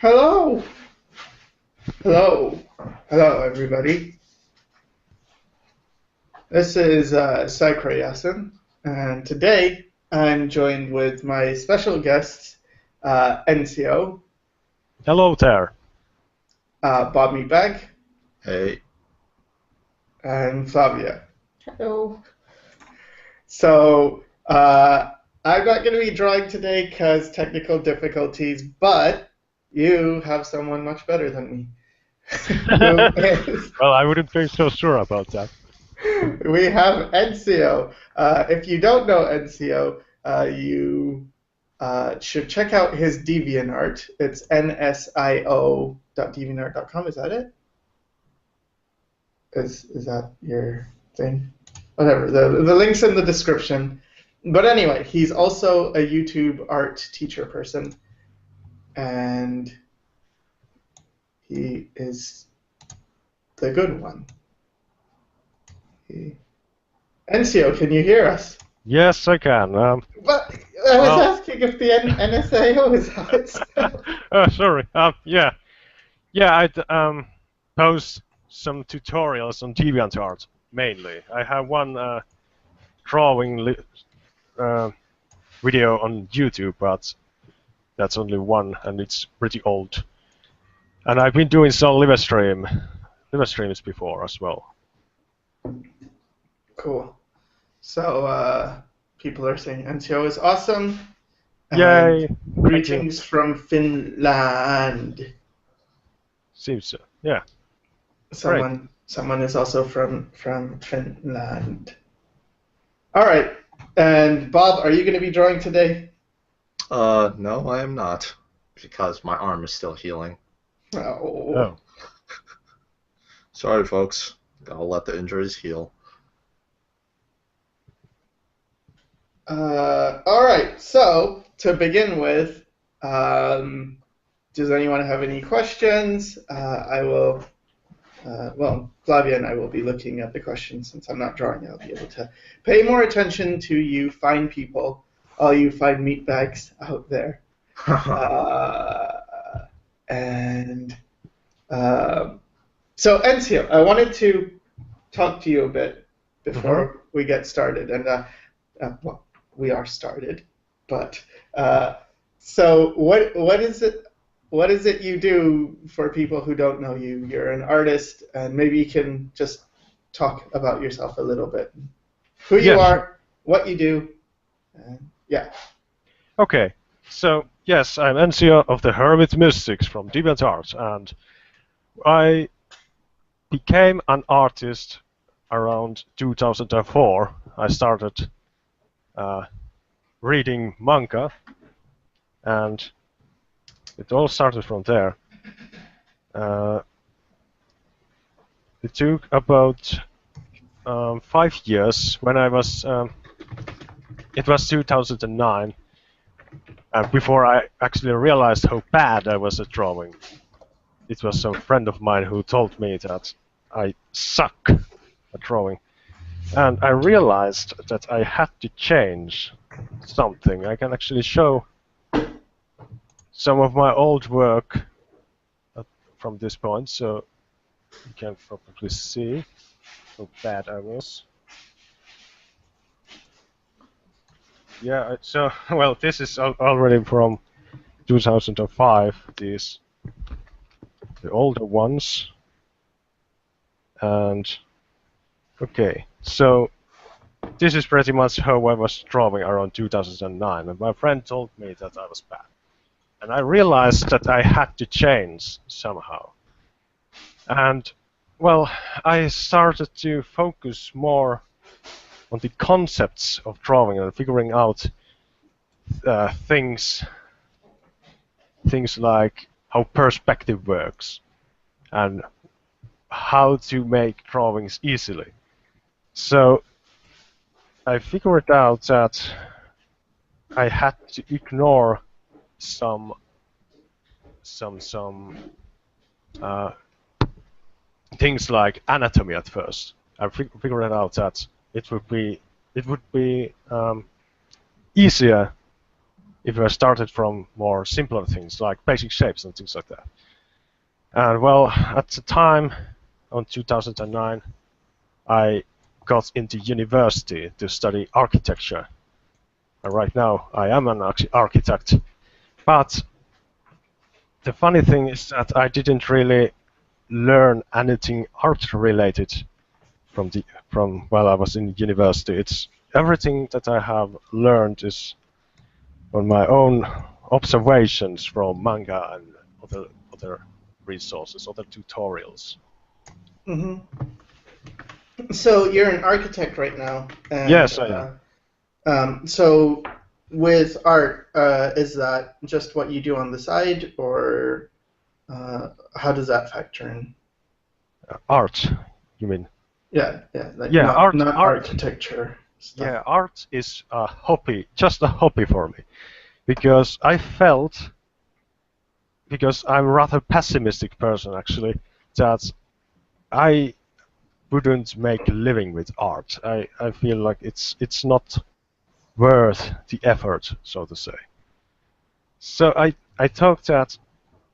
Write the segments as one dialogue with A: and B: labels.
A: Hello! Hello! Hello, everybody. This is Sycra, and today I'm joined with my special guests, NCO,
B: Hello there.
A: Bob Meatbag,
C: Hey.
A: and Flavia.
D: Hello.
A: So, I'm not going to be drawing today because technical difficulties, but you have someone much better than me. Who is
B: Well, I wouldn't be so sure about that.
A: we have NCO. If you don't know NCO, you should check out his DeviantArt. It's nsio.deviantart.com. Is that it? Is that your thing? Whatever. The link's in the description. But anyway, he's also a YouTube art teacher person, and he is the good one. NCO, can you hear us?
B: Yes, I can.
A: But I was asking if the NSAO is how it's spelled.
B: Sorry. Yeah. I'd post some tutorials on DeviantArt mainly. I have one drawing video on YouTube, but that's only one, and it's pretty old. And I've been doing some live streams before as well.
A: Cool. So people are saying NCO is awesome.
B: Yay!
A: Greetings from Finland.
B: Seems so. Yeah.
A: Someone is also from Finland. All right. And Bob, are you going to be drawing today?
C: No, I am not, because my arm is still healing.
A: Oh.
C: Sorry, folks. Gotta let the injuries heal.
A: All right. So to begin with, does anyone have any questions? I will. Well, Flavia and I will be looking at the questions since I'm not drawing. I'll be able to pay more attention to you fine people, all you fine meatbags out there. So NCO, I wanted to talk to you a bit before we get started, and well, we are started, but so what is it? What is it you do for people who don't know you? You're an artist, and maybe you can just talk about yourself a little bit. Who you are, what you do, yeah.
B: Okay, so yes, I'm NCO of the Hermit Mystics from DeviantArt, and I became an artist around 2004. I started reading manga, and it all started from there. It took about 5 years. When I was, it was 2009, before I actually realized how bad I was at drawing. It was some friend of mine who told me that I suck at drawing, and I realized that I had to change something. I can actually show some of my old work from this point, so you can probably see how bad I was. Yeah, so, well, this is already from 2005, the older ones. And, okay, so this is pretty much how I was drawing around 2009, and my friend told me that I was bad. And I realized that I had to change somehow. And, well, I started to focus more on the concepts of drawing and figuring out things like how perspective works and how to make drawings easily. So I figured out that I had to ignore some things like anatomy at first. I figured out that it would be easier if I started from more simpler things like basic shapes and things like that. And well, at the time, on 2009, I got into university to study architecture. And right now, I am an architect. But the funny thing is that I didn't really learn anything art related from while I was in university. It's everything that I have learned is on my own observations from manga and other resources, other tutorials.
A: Hmm. So you're an architect right now, and
B: Yes, I am.
A: so with art, is that just what you do on the side, or how does that factor in?
B: Art, you mean?
A: Yeah, yeah, like
B: Yeah,
A: not
B: art.
A: architecture stuff.
B: Yeah, art is a hobby, just a hobby for me, because because I'm a rather pessimistic person actually, that I wouldn't make a living with art. I feel like it's not worth the effort, so to say. So I thought that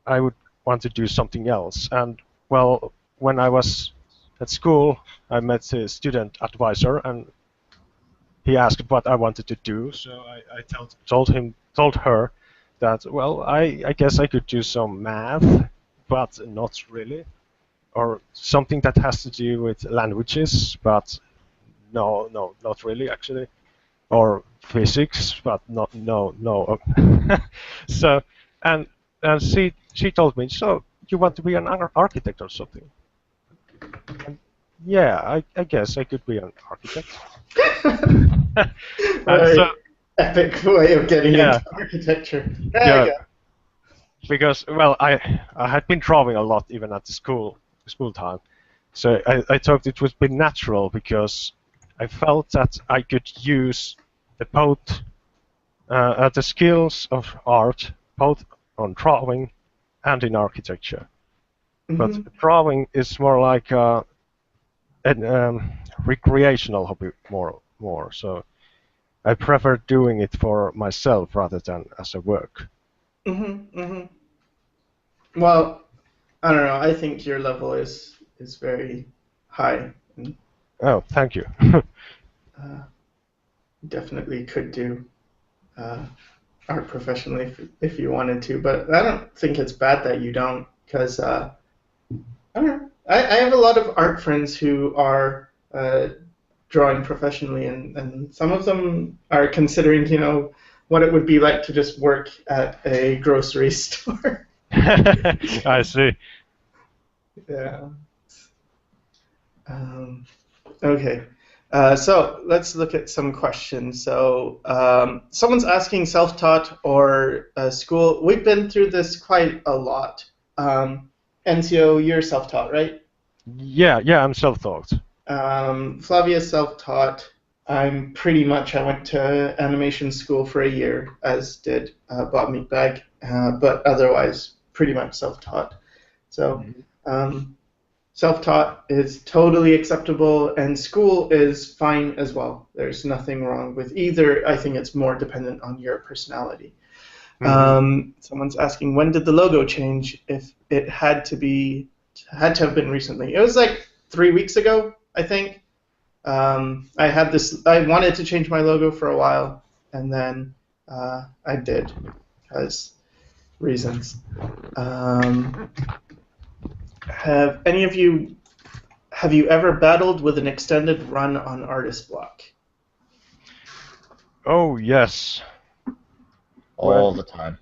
B: I would want to do something else. And well, when I was at school, I met a student advisor, and he asked what I wanted to do. So I told her that well, I guess I could do some math, but not really, or something that has to do with languages, but no, not really actually, or physics, but not no. So and and she told me, so you want to be an architect or something? And yeah, I guess I could be an architect. And
A: Very
B: so
A: epic way of getting
B: yeah,
A: into architecture. There
B: yeah,
A: you go.
B: because well, I had been drawing a lot even at the school time, so I thought it would be natural because I felt that I could use both the skills of art both on drawing and in architecture. But
A: Hmm.
B: drawing is more like an recreational hobby more. So I prefer doing it for myself rather than as a work.
A: Hmm. Hmm. Well, I don't know. I think your level is very high, and
B: Oh, thank you.
A: uh, definitely could do uh, art professionally if you wanted to. But I don't think it's bad that you don't, because I don't know. I have a lot of art friends who are drawing professionally, and some of them are considering, what it would be like to just work at a grocery store.
B: I see.
A: Yeah. Um, okay. So let's look at some questions. So someone's asking self-taught or school. We've been through this quite a lot. NCO, you're self-taught, right?
B: Yeah, I'm self-taught.
A: Flavia's self-taught. I went to animation school for a year, as did Bob Meatbag, but otherwise pretty much self-taught. So um, self-taught is totally acceptable, and school is fine as well. There's nothing wrong with either. I think it's more dependent on your personality.
B: Hmm.
A: Someone's asking, when did the logo change? If it had to have been recently. It was like 3 weeks ago, I think. I wanted to change my logo for a while, and then I did because reasons. Um, have you ever battled with an extended run on artist block?
B: Oh yes.
C: all the time.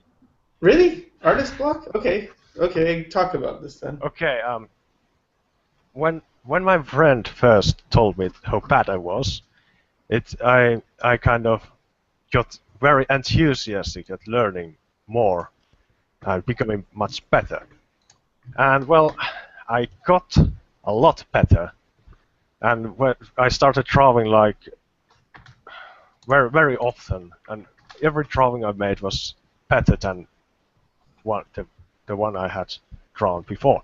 A: Really? Artist block? Okay. Okay, talk about this then.
B: Okay. When my friend first told me how bad I was, I kind of got very enthusiastic at learning more and becoming much better. And well, I got a lot better. And when I started drawing like very often, and every drawing I made was better than one the one I had drawn before.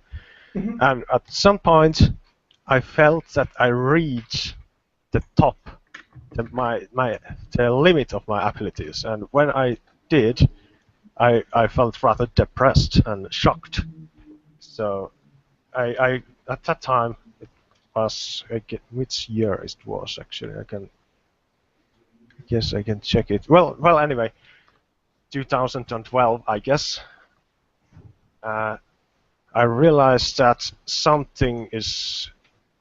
A: Hmm.
B: And at some point, I felt that I reached the top, the limit of my abilities. And when I did, I felt rather depressed and shocked. So I at that time it was which year it was actually. I can check it. Well anyway, 2012 I guess. I realized that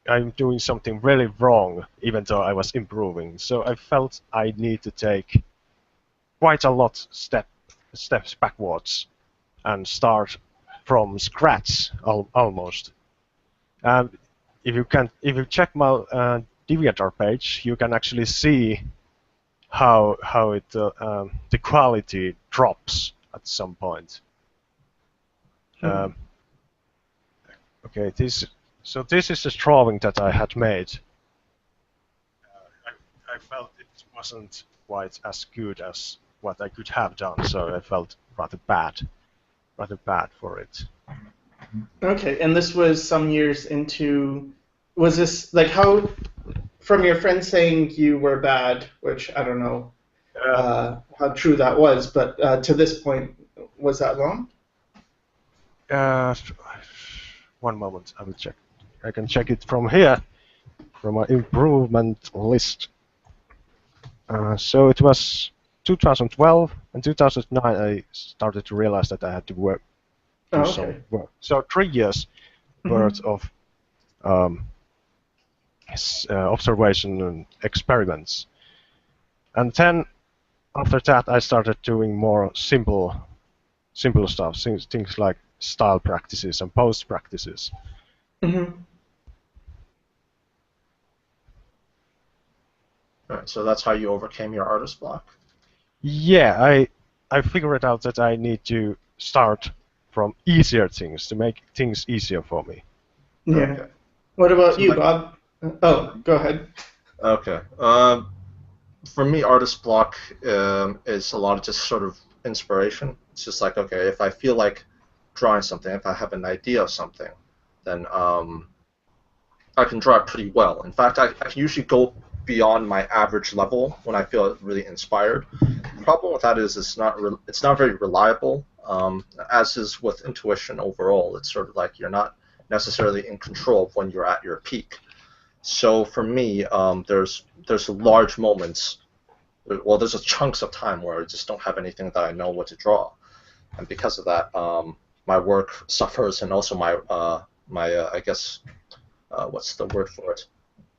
B: I'm doing something really wrong, even though I was improving. So I felt I need to take quite a lot steps backwards and start from scratch almost. And if you check my DeviantArt page, you can actually see how the quality drops at some point. Okay, this is the drawing that I had made. I felt it wasn't quite as good as what I could have done, so I felt rather bad for it.
A: Okay, and this was some years into. Was this like how? From your friend saying you were bad, which I don't know how true that was, but to this point, was that long?
B: One moment, I will check. I can check it from here, from my improvement list. So it was 2012 and 2009 I started to realize that I had to do some work. So 3 years worth of observation and experiments. And then after that I started doing more simple stuff, things like style practices and post practices.
C: Right, so that's how you overcame your artist block?
B: Yeah, I figured out that I need to start from easier things to make things easier for me.
A: Yeah. Okay. What about you, Bob? Oh, go ahead.
C: Okay. For me, artist block is a lot of just sort of inspiration. It's just like, okay, if I feel like drawing something, if I have an idea of something, then I can draw it pretty well. In fact, I can usually go beyond my average level when I feel really inspired. The problem with that is it's not very reliable. As is with intuition overall, it's sort of like you're not necessarily in control of when you're at your peak. So for me, there's large moments. Well, there's chunks of time where I just don't have anything that I know what to draw, and because of that, my work suffers, and also my I guess what's the word for it?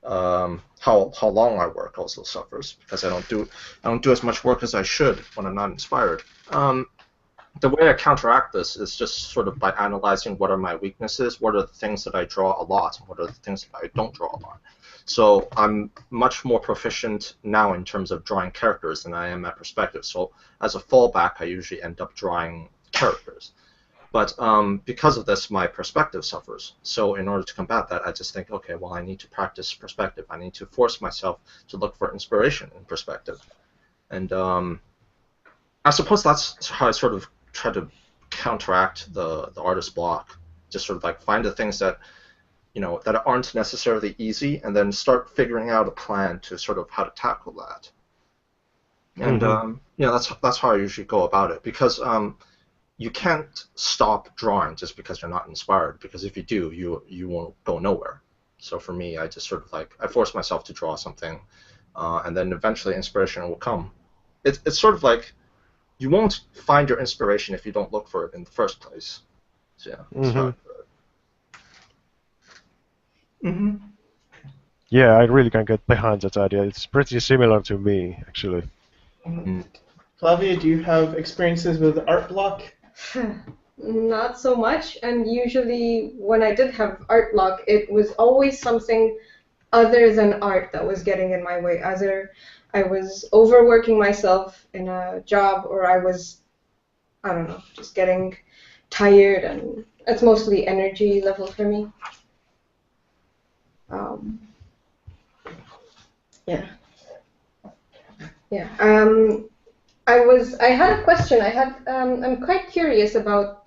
C: How long I work also suffers because I don't do as much work as I should when I'm not inspired. The way I counteract this is just sort of by analyzing what are my weaknesses, what are the things that I draw a lot, and what are the things that I don't draw a lot. So I'm much more proficient now in terms of drawing characters than I am at perspective. So as a fallback, I usually end up drawing characters. But because of this, my perspective suffers. So in order to combat that, I just think, okay, well, I need to practice perspective. I need to force myself to look for inspiration in perspective. And I suppose that's how I sort of try to counteract the artist block. Just sort of like find the things that, that aren't necessarily easy, and then start figuring out a plan to sort of how to tackle that. And that's how I usually go about it, because you can't stop drawing just because you're not inspired, because if you do, you won't go nowhere. So for me, I just sort of like I force myself to draw something, and then eventually inspiration will come. It's sort of like you won't find your inspiration if you don't look for it in the first place. So, yeah.
B: Yeah, I really can get behind that idea. It's pretty similar to me, actually.
A: Flavia, do you have experiences with art block?
D: Not so much, and usually when I did have art block, it was always something other than art that was getting in my way. Either I was overworking myself in a job, or I was, I don't know, just getting tired, and it's mostly energy level for me. I had a question. I'm quite curious about.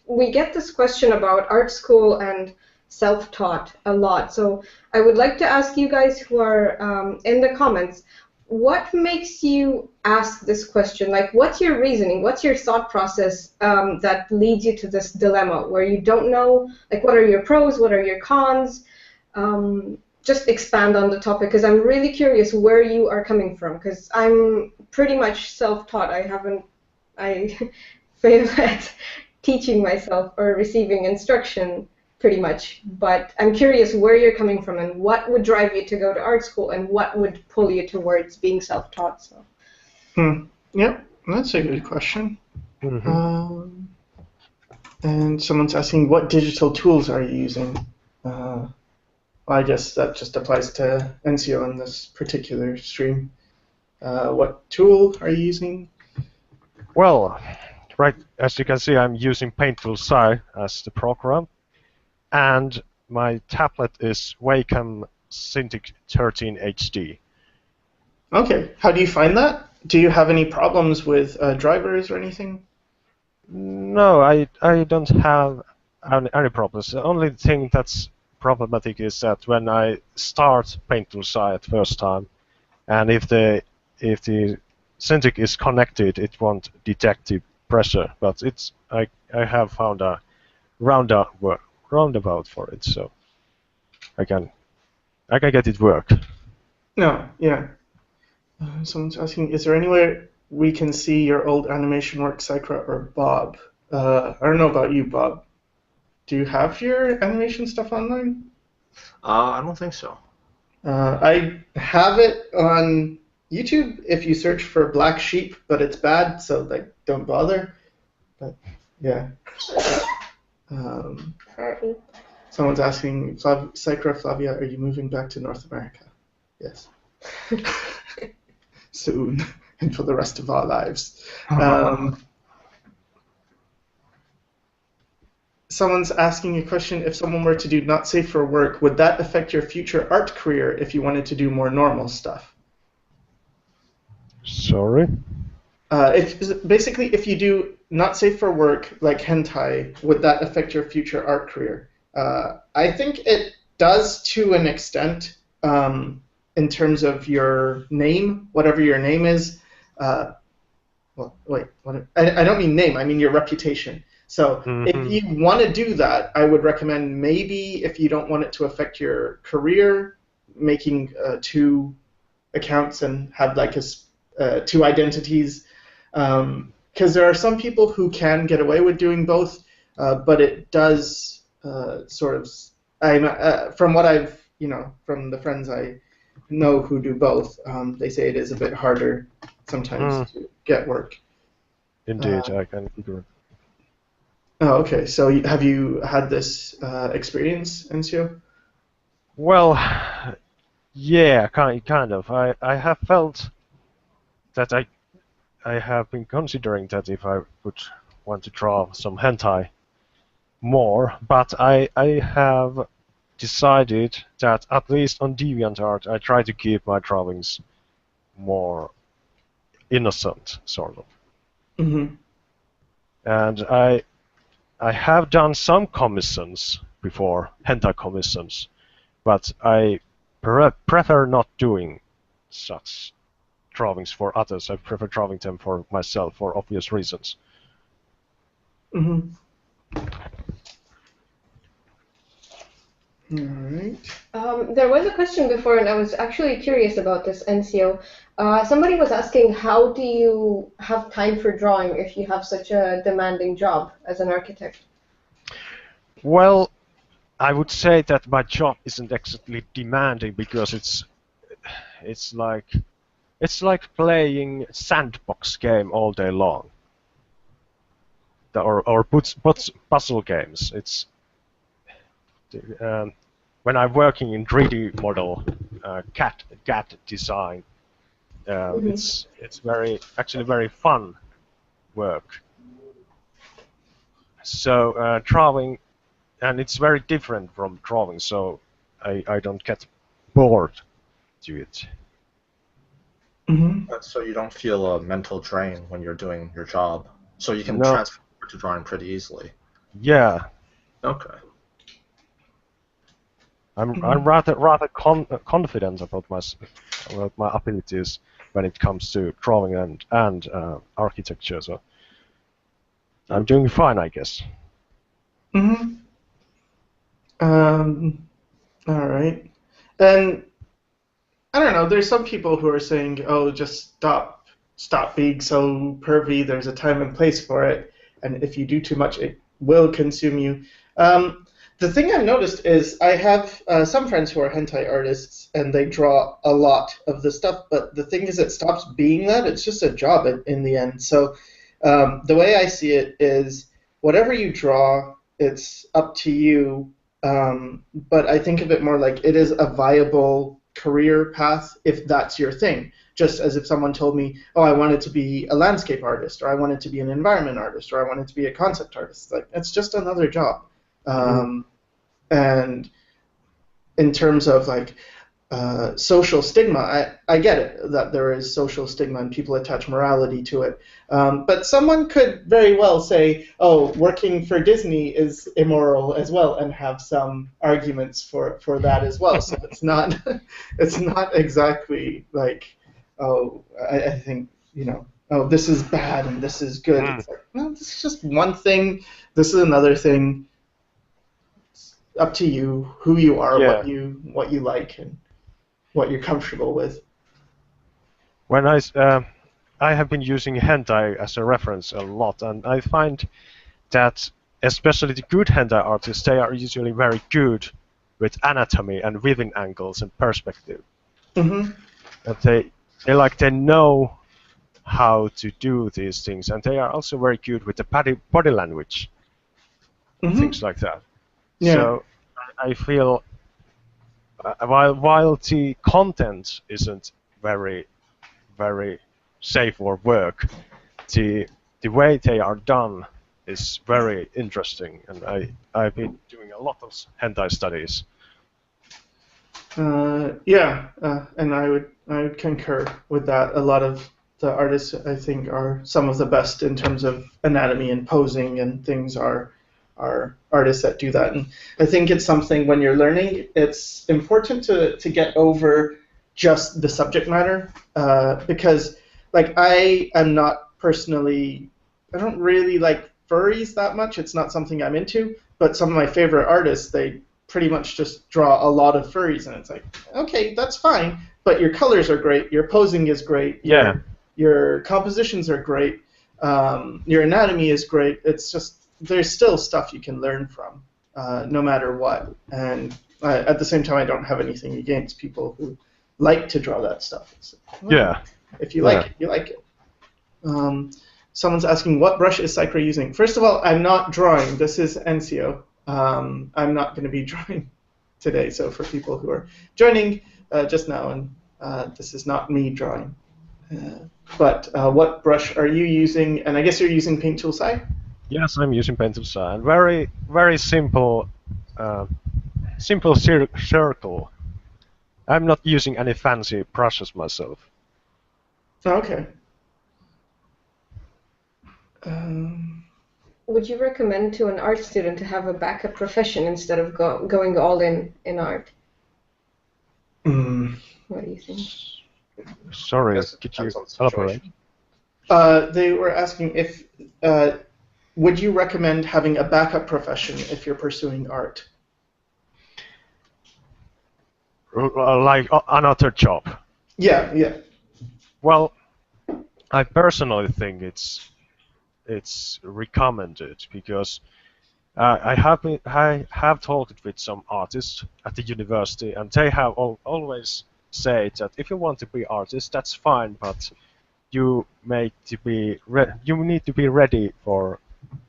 D: We get this question about art school and self-taught a lot. So I would like to ask you guys who are in the comments, what makes you ask this question, like, what's your reasoning, what's your thought process that leads you to this dilemma where you don't know, like, what are your pros, what are your cons? Just expand on the topic, because I'm really curious where you are coming from, because I'm pretty much self-taught. I fail at teaching myself or receiving instruction pretty much, but I'm curious where you're coming from and what would drive you to go to art school and what would pull you towards being self-taught. So.
A: Yep, that's a good question.
B: Mm-hmm.
A: And someone's asking, what digital tools are you using? I guess that just applies to NCO in this particular stream. What tool are you using?
B: Well, right, as you can see, I'm using Paintful Sci as the program, and my tablet is Wacom Cintiq 13 HD.
A: Okay, how do you find that? Do you have any problems with drivers or anything?
B: No, I don't have any problems. The only thing that's problematic is that when I start Paintful Sci at first time, and if the Cintiq is connected, it won't detect the pressure. But I have found a roundabout for it, so I can get it work.
A: No, yeah. Someone's asking, is there anywhere we can see your old animation work, Sycra or Bob? I don't know about you, Bob. Do you have your animation stuff online?
C: I don't think so.
A: I have it on YouTube if you search for Black Sheep, but it's bad, so like don't bother. But yeah. Someone's asking, Sycra Flavia, are you moving back to North America? Yes. Soon, and for the rest of our lives. Someone's asking a question, if someone were to do not safe for work, would that affect your future art career if you wanted to do more normal stuff?
B: Sorry?
A: Basically, if you do not safe for work, like hentai, would that affect your future art career? I think it does to an extent, in terms of your name, whatever your name is. Well, wait, I don't mean name, I mean your reputation. So if you want to do that, I would recommend maybe if you don't want it to affect your career, making 2 accounts and have like 2 identities. Because there are some people who can get away with doing both, but it does sort of. From what I've, from the friends I know who do both, they say it is a bit harder sometimes to get work.
B: Indeed, I can figure it.
A: Oh, okay. So have you had this experience, Enzio?
B: Well, yeah, kind of. I have felt that I have been considering that if I would want to draw some hentai more, but I have decided that at least on DeviantArt I try to keep my drawings more innocent, sort of.
A: Mm-hmm.
B: And I have done some commissions before, hentai commissions, but I prefer not doing such drawings for others. I prefer drawing them for myself for obvious reasons.
A: Mm-hmm. All right.
D: There was a question before, and I was actually curious about this, NCO. Somebody was asking, how do you have time for drawing if you have such a demanding job as an architect?
B: Well, I would say that my job isn't exactly demanding because it's like playing sandbox game all day long. Or puzzle games. It's when I'm working in 3D model CAD design. It's actually very fun work. So drawing, and it's very different from drawing. So I don't get bored to it.
A: Mm-hmm.
C: So you don't feel a mental drain when you're doing your job. So you can
B: No.
C: transfer to drawing pretty easily.
B: Yeah.
C: Okay.
B: I'm rather confident about my abilities, when it comes to drawing and architecture. So I'm doing fine, I guess.
A: Mm-hmm. All right. And I don't know. There's some people who are saying, "Oh, just stop being so pervy. There's a time and place for it, and if you do too much, it will consume you." The thing I've noticed is I have some friends who are hentai artists, and they draw a lot of the stuff. But the thing is, it stops being that. It's just a job in the end. So the way I see it is, whatever you draw, it's up to you. But I think of it more like it is a viable career path if that's your thing. Just as if someone told me, oh, I wanted to be a landscape artist, or I wanted to be an environment artist, or I wanted to be a concept artist. Like, it's just another job. And in terms of like social stigma, I get it that there is social stigma and people attach morality to it. But someone could very well say, oh, working for Disney is immoral as well, and have some arguments for that as well. So it's not exactly like, oh, I think, oh, this is bad and this is good. It's like, no, this is just one thing. This is another thing. It's up to you, who you are, what you like, and what you're comfortable with.
B: When I have been using hentai as a reference a lot, and I find that especially the good hentai artists, they are usually very good with anatomy and viewing angles and perspective.
A: Mm-hmm.
B: And they know how to do these things, and they are also very good with the body language, things like that.
A: Yeah.
B: So I feel while the content isn't very safe for work, the way they are done is very interesting, and I've been doing a lot of hentai studies.
A: And I would concur with that. A lot of the artists, I think, are some of the best in terms of anatomy and posing and things are artists that do that. And I think it's something when you're learning, it's important to get over just the subject matter, because like I am not personally, I don't really like furries that much. It's not something I'm into, but some of my favorite artists, they pretty much just draw a lot of furries, and it's like, okay, that's fine, but your colors are great, your posing is great, your compositions are great, your anatomy is great. It's just, there's still stuff you can learn from, no matter what. And at the same time, I don't have anything against people who like to draw that stuff. It's, well, if you like it, you like it. Someone's asking, what brush is Sycra using? First of all, I'm not drawing. This is NCO. I'm not going to be drawing today. So for people who are joining just now, and this is not me drawing. But what brush are you using? And I guess you're using Paint Tool Sai?
B: Yes, I'm using Paint Tool Sai. And very simple, simple circle. I'm not using any fancy brushes myself.
A: Oh, okay.
D: Would you recommend to an art student to have a backup profession instead of going all in art? What do you think?
B: Sorry, could you elaborate?
A: They were asking if would you recommend having a backup profession if you're pursuing art?
B: Like another job?
A: Yeah.
B: Well, I personally think it's recommended because I have talked with some artists at the university, and they have always said that if you want to be artist, that's fine, but you need to be ready for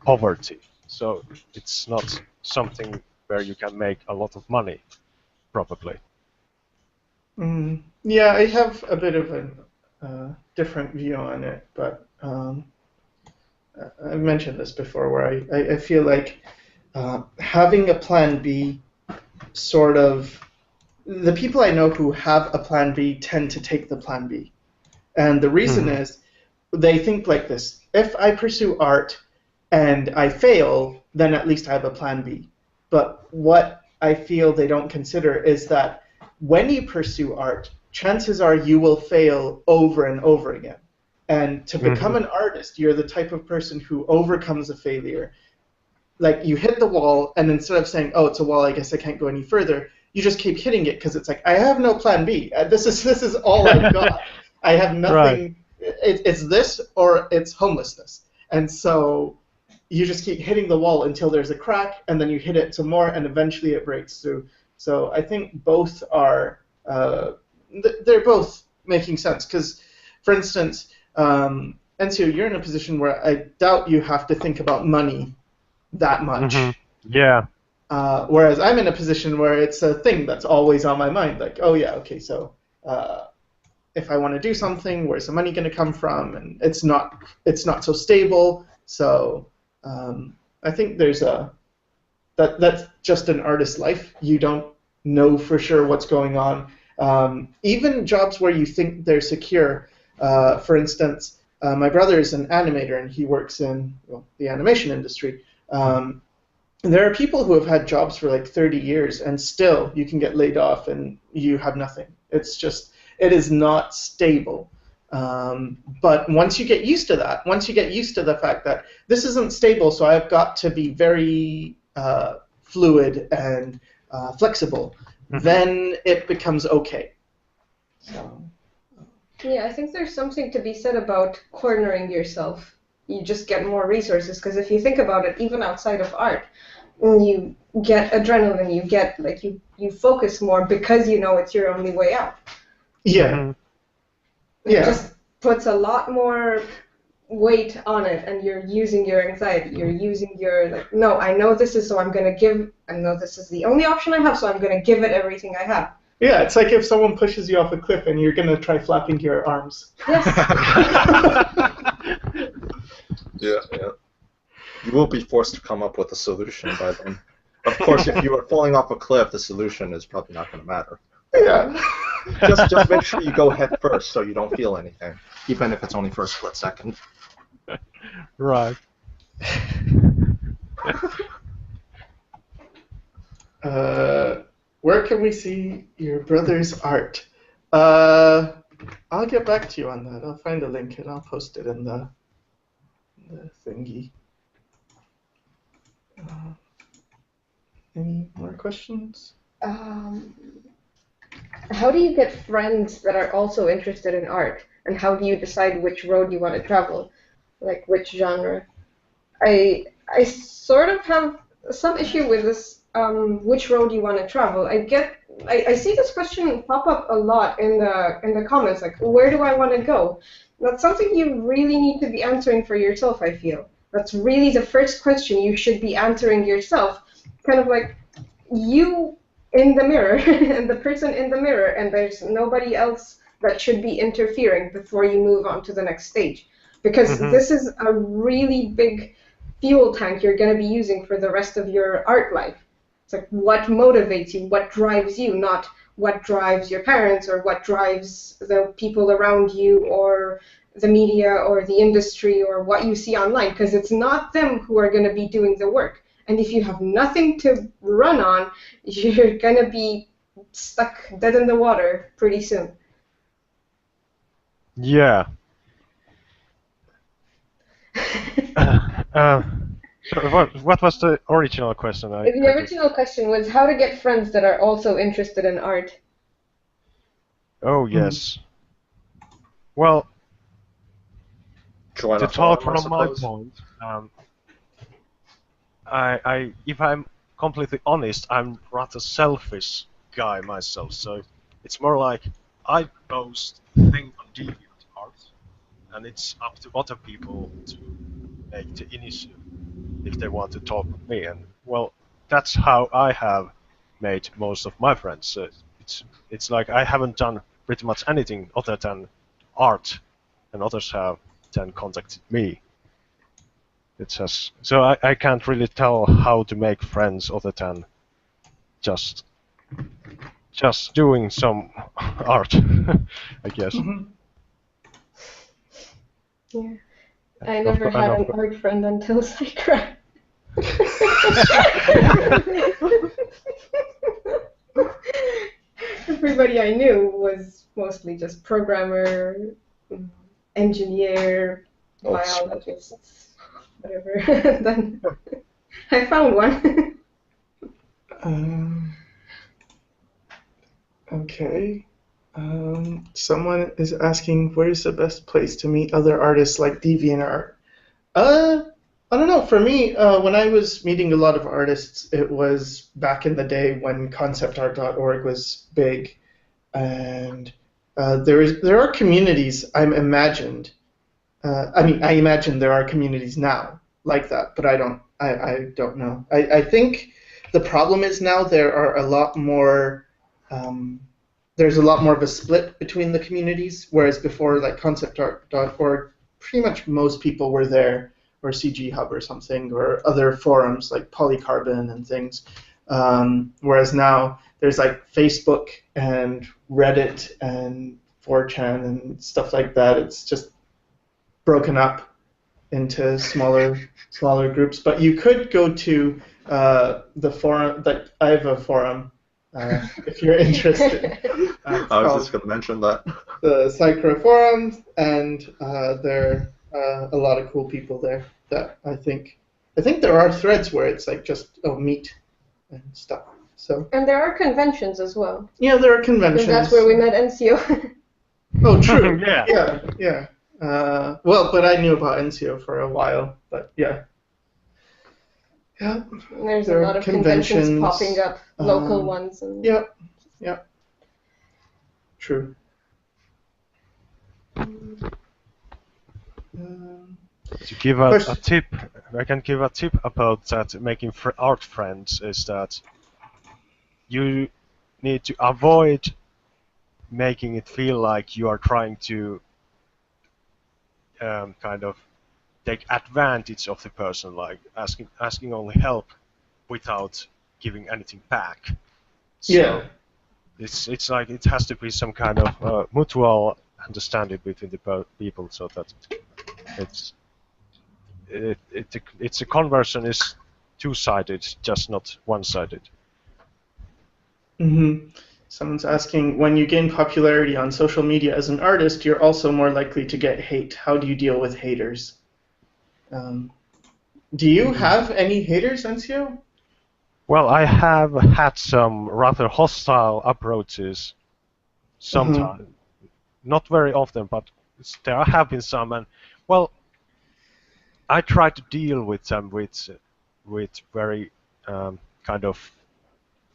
B: poverty. So it's not something where you can make a lot of money, probably.
A: Yeah, I have a bit of a different view on it, but I've mentioned this before, where I feel like having a plan B sort of, the people I know who have a plan B tend to take the plan B. And the reason is they think like this: if I pursue art and I fail, then at least I have a plan B. But what I feel they don't consider is that when you pursue art, chances are you will fail over and over again. And to become an artist, you're the type of person who overcomes a failure. Like, you hit the wall, and instead of saying, oh, it's a wall, I guess I can't go any further, you just keep hitting it because it's like, I have no plan B. This is all I've got. I have nothing.
B: Right.
A: It's this or it's homelessness. And so you just keep hitting the wall until there's a crack, and then you hit it some more, and eventually it breaks through. So I think both are, they're both making sense. Because, for instance, Enzio, you're in a position where I doubt you have to think about money that much.
B: Yeah.
A: Whereas I'm in a position where it's a thing that's always on my mind. Like, oh yeah, okay, so if I want to do something, where's the money going to come from? And it's not so stable. So I think there's that's just an artist's life. You don't know for sure what's going on. Even jobs where you think they're secure. For instance, my brother is an animator and he works in the animation industry. There are people who have had jobs for like 30 years and still you can get laid off and you have nothing. It is not stable. But once you get used to that, once you get used to the fact that this isn't stable, so I've got to be very fluid and flexible, then it becomes okay. So.
D: Yeah, I think there's something to be said about cornering yourself. You just get more resources, because if you think about it, even outside of art, you get adrenaline, you get you focus more because you know it's your only way out.
A: Yeah.
D: It just puts a lot more weight on it, and you're using your anxiety, you're using your no, I know this is, so I'm going to give, I know this is the only option I have, so I'm going to give it everything I have.
A: Yeah, it's like if someone pushes you off a cliff and you're going to try flapping your arms.
D: Yes.
C: Yeah. You will be forced to come up with a solution by then. Of course, if you are falling off a cliff, the solution is probably not going to matter.
A: Yeah.
C: Just make sure you go head first so you don't feel anything, even if it's only for a split second.
B: Right.
A: Where can we see your brother's art? I'll get back to you on that. I'll find a link and I'll post it in the thingy. Any more questions?
D: How do you get friends that are also interested in art? And how do you decide which road you want to travel? Like which genre? I sort of have some issue with this, which road you want to travel. I see this question pop up a lot in the comments, like, where do I want to go? That's something you really need to be answering for yourself, I feel. That's really the first question you should be answering yourself. Kind of like you in the mirror, and the person in the mirror, and there's nobody else that should be interfering before you move on to the next stage. Because this is a really big fuel tank you're going to be using for the rest of your art life. It's like, what motivates you, what drives you, not what drives your parents or what drives the people around you or the media or the industry or what you see online, because it's not them who are going to be doing the work. And if you have nothing to run on, you're going to be stuck dead in the water pretty soon.
B: Yeah. So what was the original question?
D: The original question was how to get friends that are also interested in art.
B: Oh, yes. Well,
C: Join
B: to
C: a
B: talk
C: forum, I
B: from my
C: suppose.
B: point, if I'm completely honest, I'm rather selfish guy myself. So it's more like I post things on DeviantArt, and it's up to other people to make the initiative if they want to talk with me. And well, that's how I have made most of my friends. So it's like I haven't done pretty much anything other than art, and others have then contacted me. It's just so I can't really tell how to make friends other than just doing some art, I guess.
D: Yeah. I never had an art friend until Sycra. Everybody I knew was mostly just programmer, engineer,
C: Old school.
D: biologist, whatever. Then I found one.
A: Okay. Someone is asking, where's the best place to meet other artists like DeviantArt? I don't know. For me, when I was meeting a lot of artists, it was back in the day when conceptart.org was big, and there are communities. I imagine there are communities now like that, but I don't know. I think the problem is now there are a lot more. There's a lot more of a split between the communities, whereas before, like conceptart.org, pretty much most people were there, or CG Hub or something, or other forums like Polycarbon and things. Whereas now there's like Facebook and Reddit and 4chan and stuff like that. It's just broken up into smaller groups. But you could go to the forum. That I have a forum. If you're interested.
C: I was just going to mention that.
A: The Sycra forums, and there are a lot of cool people there that I think there are threads where it's like just meet and stuff. So.
D: And there are conventions as well.
A: Yeah, there are conventions.
D: And that's where we met NCO.
A: Oh, true.
B: Yeah.
A: Yeah. Well, but I knew about NCO for a while, but yeah. Yeah.
D: There's a lot of conventions popping up, local ones. And
A: yeah. True.
B: To give a tip, I can give a tip about that making art friends is that you need to avoid making it feel like you are trying to kind of take advantage of the person, like asking only help without giving anything back. So
A: yeah.
B: It's like it has to be some kind of mutual understanding between the people, so that it's a conversion is two-sided, just not one-sided.
A: Mm-hmm. Someone's asking, when you gain popularity on social media as an artist, you're also more likely to get hate. How do you deal with haters? Do you have any haters, NCO?
B: Well, I have had some rather hostile approaches sometimes. Not very often, but there have been some. And, well, I try to deal with them with very kind of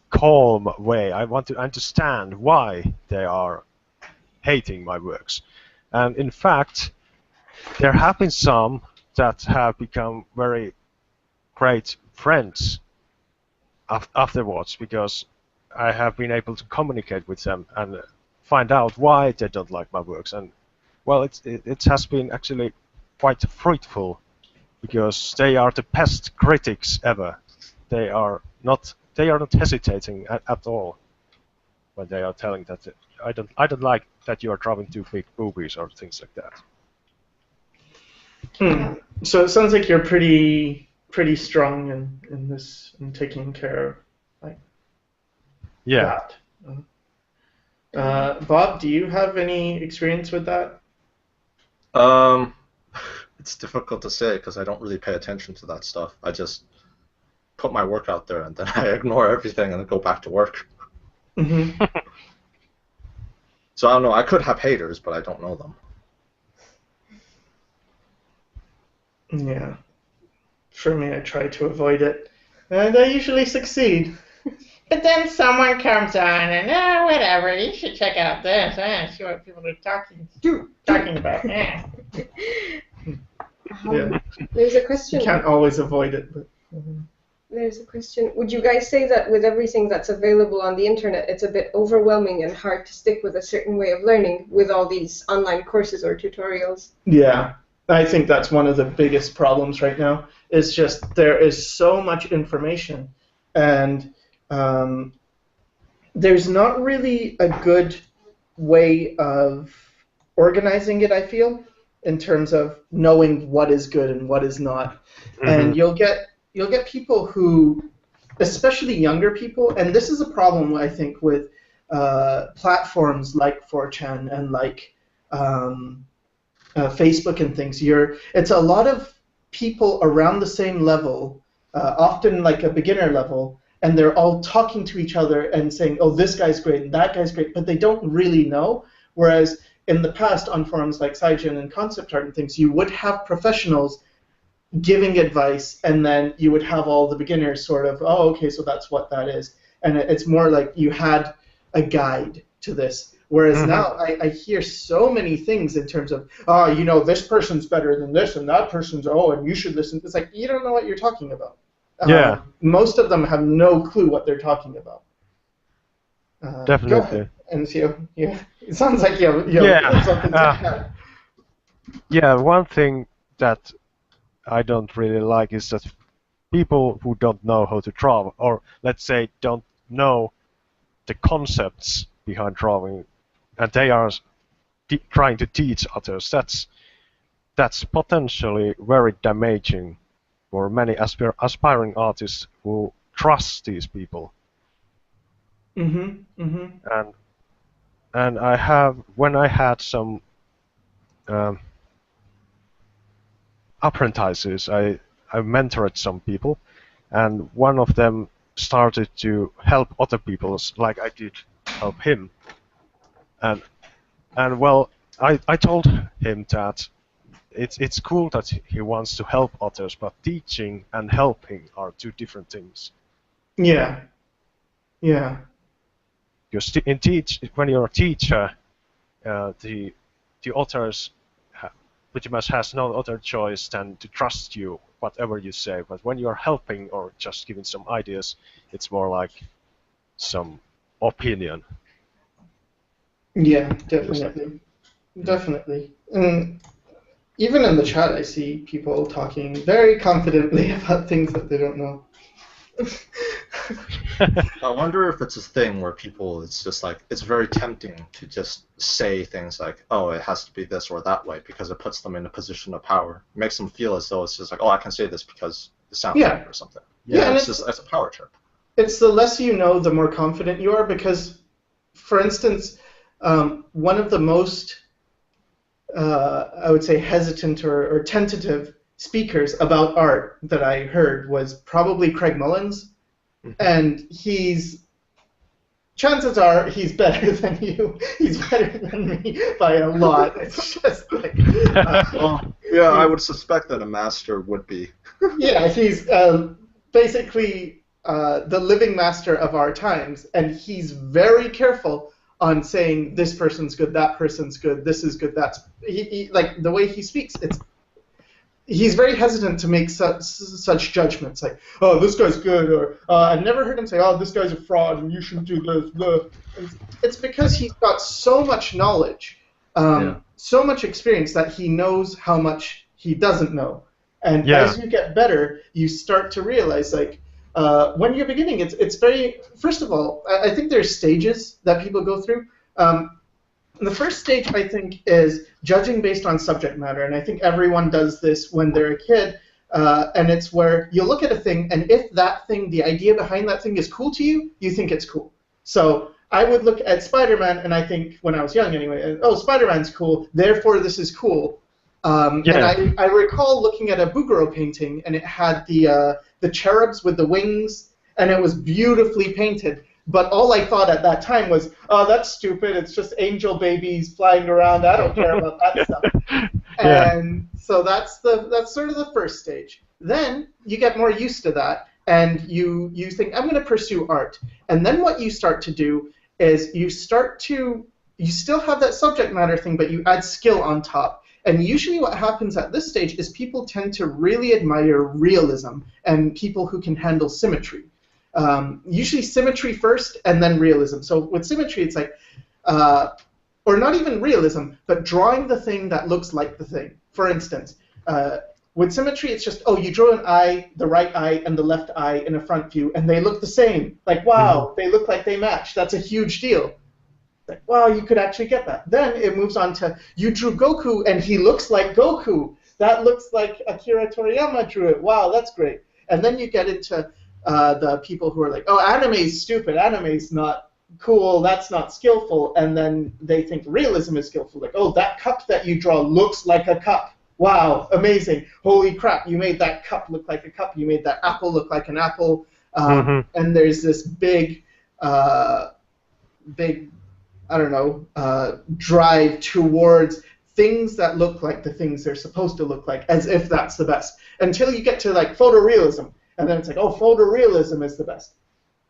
B: calm way. I want to understand why they are hating my works. And in fact, there have been some that have become very great friends afterwards, because I have been able to communicate with them and find out why they don't like my works. And well, it has been actually quite fruitful, because they are the best critics ever. They are not hesitating at all when they are telling that I don't like that you are drawing too big boobies or things like that.
A: So it sounds like you're pretty strong in this, in taking care of that. Bob, do you have any experience with that?
C: It's difficult to say because I don't really pay attention to that stuff. I just put my work out there and then I ignore everything and then go back to work.
A: Mm-hmm.
C: So I don't know. I could have haters, but I don't know them.
A: Yeah. For me, I try to avoid it, and I usually succeed. But then someone comes on and, whatever, you should check out this, see what people are talking about. Yeah.
D: There's a question.
A: You can't always avoid it, but...
D: There's a question. Would you guys say that with everything that's available on the internet, it's a bit overwhelming and hard to stick with a certain way of learning with all these online courses or tutorials?
A: Yeah, I think that's one of the biggest problems right now. Is just there is so much information, and there's not really a good way of organizing it, I feel, in terms of knowing what is good and what is not. Mm-hmm. And you'll get people who, especially younger people, and this is a problem I think with platforms like 4chan and like Facebook and things, it's a lot of people around the same level, often like a beginner level, and they're all talking to each other and saying, oh, this guy's great and that guy's great, but they don't really know. Whereas in the past, on forums like Cygen and Concept Art and things, you would have professionals giving advice, and then you would have all the beginners sort of, oh, okay, so that's what that is. And it's more like you had a guide to this. Whereas now I hear so many things in terms of, oh, you know, this person's better than this, and that person's, oh, and you should listen. It's like, you don't know what you're talking about.
B: Yeah.
A: Most of them have no clue what they're talking about.
B: Definitely.
A: Go ahead. And yeah, it sounds like you have something to add.
B: Yeah, one thing that I don't really like is that people who don't know how to draw, or let's say don't know the concepts behind drawing, and they are trying to teach others, that's potentially very damaging for many aspiring artists who trust these people. And when I had some apprentices, I mentored some people, and one of them started to help other people, like I did help him. And well, I told him that it's cool that he wants to help others, but teaching and helping are two different things.
A: Yeah.
B: When you're a teacher, the authors pretty much has no other choice than to trust you, whatever you say. But when you're helping or just giving some ideas, it's more like some opinion.
A: Yeah, definitely. And even in the chat, I see people talking very confidently about things that they don't know.
C: I wonder if it's a thing where people, it's just like, it's very tempting to just say things like, oh, it has to be this or that way, because it puts them in a position of power. It makes them feel as though it's just like, oh, I can say this because it sounds right or something. Yeah, it's a power trip.
A: It's the less you know, the more confident you are, because, for instance, one of the most, I would say, hesitant or tentative speakers about art that I heard was probably Craig Mullins, and chances are he's better than you. He's better than me by a lot. It's just like,
C: I would suspect that a master would be.
A: Yeah, he's basically the living master of our times, and he's very careful on saying this person's good, that person's good, this is good, that's like the way he speaks. He's very hesitant to make such judgments, like, oh, this guy's good, or I've never heard him say, oh, this guy's a fraud and you shouldn't do this. Blah. It's because he's got so much knowledge, so much experience that he knows how much he doesn't know. And as you get better, you start to realize, like, when you're beginning, it's very, first of all, I think there's stages that people go through. The first stage, I think, is judging based on subject matter, and I think everyone does this when they're a kid, and it's where you look at a thing, and if that thing, the idea behind that thing is cool to you, you think it's cool. So I would look at Spider-Man, and I think, when I was young anyway, oh, Spider-Man's cool, therefore this is cool. And I recall looking at a Bouguereau painting, and it had the cherubs with the wings, and it was beautifully painted. But all I thought at that time was, oh, that's stupid. It's just angel babies flying around. I don't care about that stuff. And so that's sort of the first stage. Then you get more used to that, and you think, I'm going to pursue art. And then what you start to do is you still have that subject matter thing, but you add skill on top. And usually what happens at this stage is people tend to really admire realism and people who can handle symmetry. Usually symmetry first and then realism. So with symmetry, it's like, or not even realism, but drawing the thing that looks like the thing. For instance, with symmetry, it's just, oh, you draw an eye, the right eye, and the left eye in a front view, and they look the same. Like, wow, they look like they match. That's a huge deal. Like, wow, you could actually get that. Then it moves on to, you drew Goku, and he looks like Goku. That looks like Akira Toriyama drew it. Wow, that's great. And then you get into the people who are like, oh, anime's stupid. Anime's not cool, that's not skillful, and then they think realism is skillful. Like, oh, that cup that you draw looks like a cup. Wow, amazing. Holy crap, you made that cup look like a cup. You made that apple look like an apple. And there's this big, I don't know, drive towards things that look like the things they're supposed to look like, as if that's the best. Until you get to like photorealism, and then it's like, oh, photorealism is the best.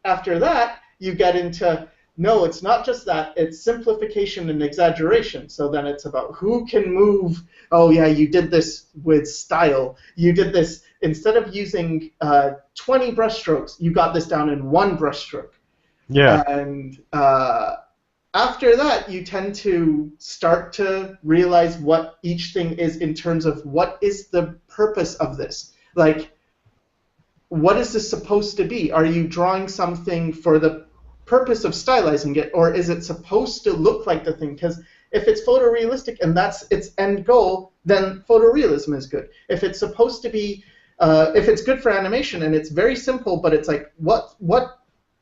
A: After that, you get into, no, it's not just that, it's simplification and exaggeration. So then it's about who can move, oh yeah, you did this with style. You did this, instead of using 20 brushstrokes, you got this down in one brushstroke.
B: Yeah.
A: And after that, you tend to start to realize what each thing is in terms of what is the purpose of this. Like, what is this supposed to be? Are you drawing something for the purpose of stylizing it, or is it supposed to look like the thing? Because if it's photorealistic and that's its end goal, then photorealism is good. If it's supposed to be, if it's good for animation and it's very simple, but it's like,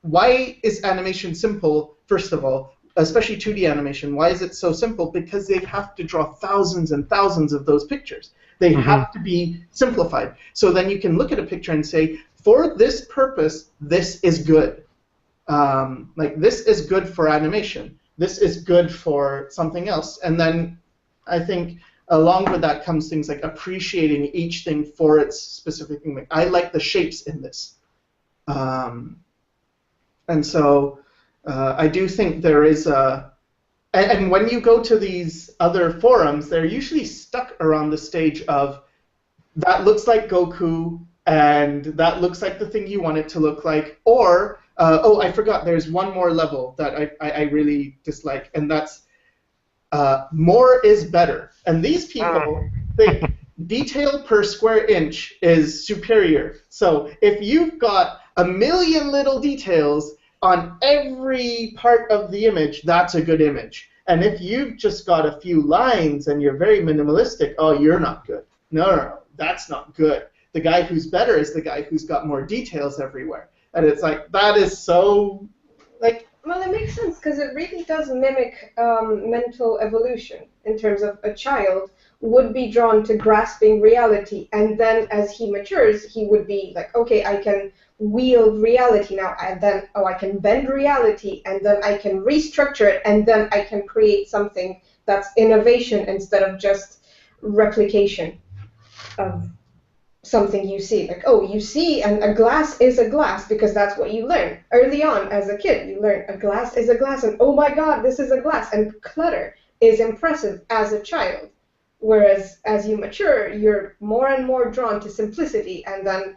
A: why is animation simple, first of all? Especially 2D animation, why is it so simple? Because they have to draw thousands and thousands of those pictures. They have to be simplified. So then you can look at a picture and say, for this purpose, this is good. Like, this is good for animation. This is good for something else. And then I think along with that comes things like appreciating each thing for its specific thing. Like, I like the shapes in this. And so I do think there is a... And when you go to these other forums, they're usually stuck around the stage of, that looks like Goku, and that looks like the thing you want it to look like, or, oh, I forgot, there's one more level that I really dislike, and that's more is better. And these people think detail per square inch is superior. So if you've got a million little details on every part of the image, that's a good image. And if you've just got a few lines and you're very minimalistic, oh, you're not good. No, that's not good. The guy who's better is the guy who's got more details everywhere. And it's like, that is so, like...
D: Well, it makes sense, because it really does mimic mental evolution, in terms of a child would be drawn to grasping reality, and then as he matures, he would be like, okay, I can wield reality now, and then, oh, I can bend reality, and then I can restructure it, and then I can create something that's innovation instead of just replication of something you see. Like, oh, you see, and a glass is a glass because that's what you learn. Early on, as a kid, you learn a glass is a glass, and oh my god, this is a glass, and clutter is impressive as a child. Whereas as you mature, you're more and more drawn to simplicity, and then,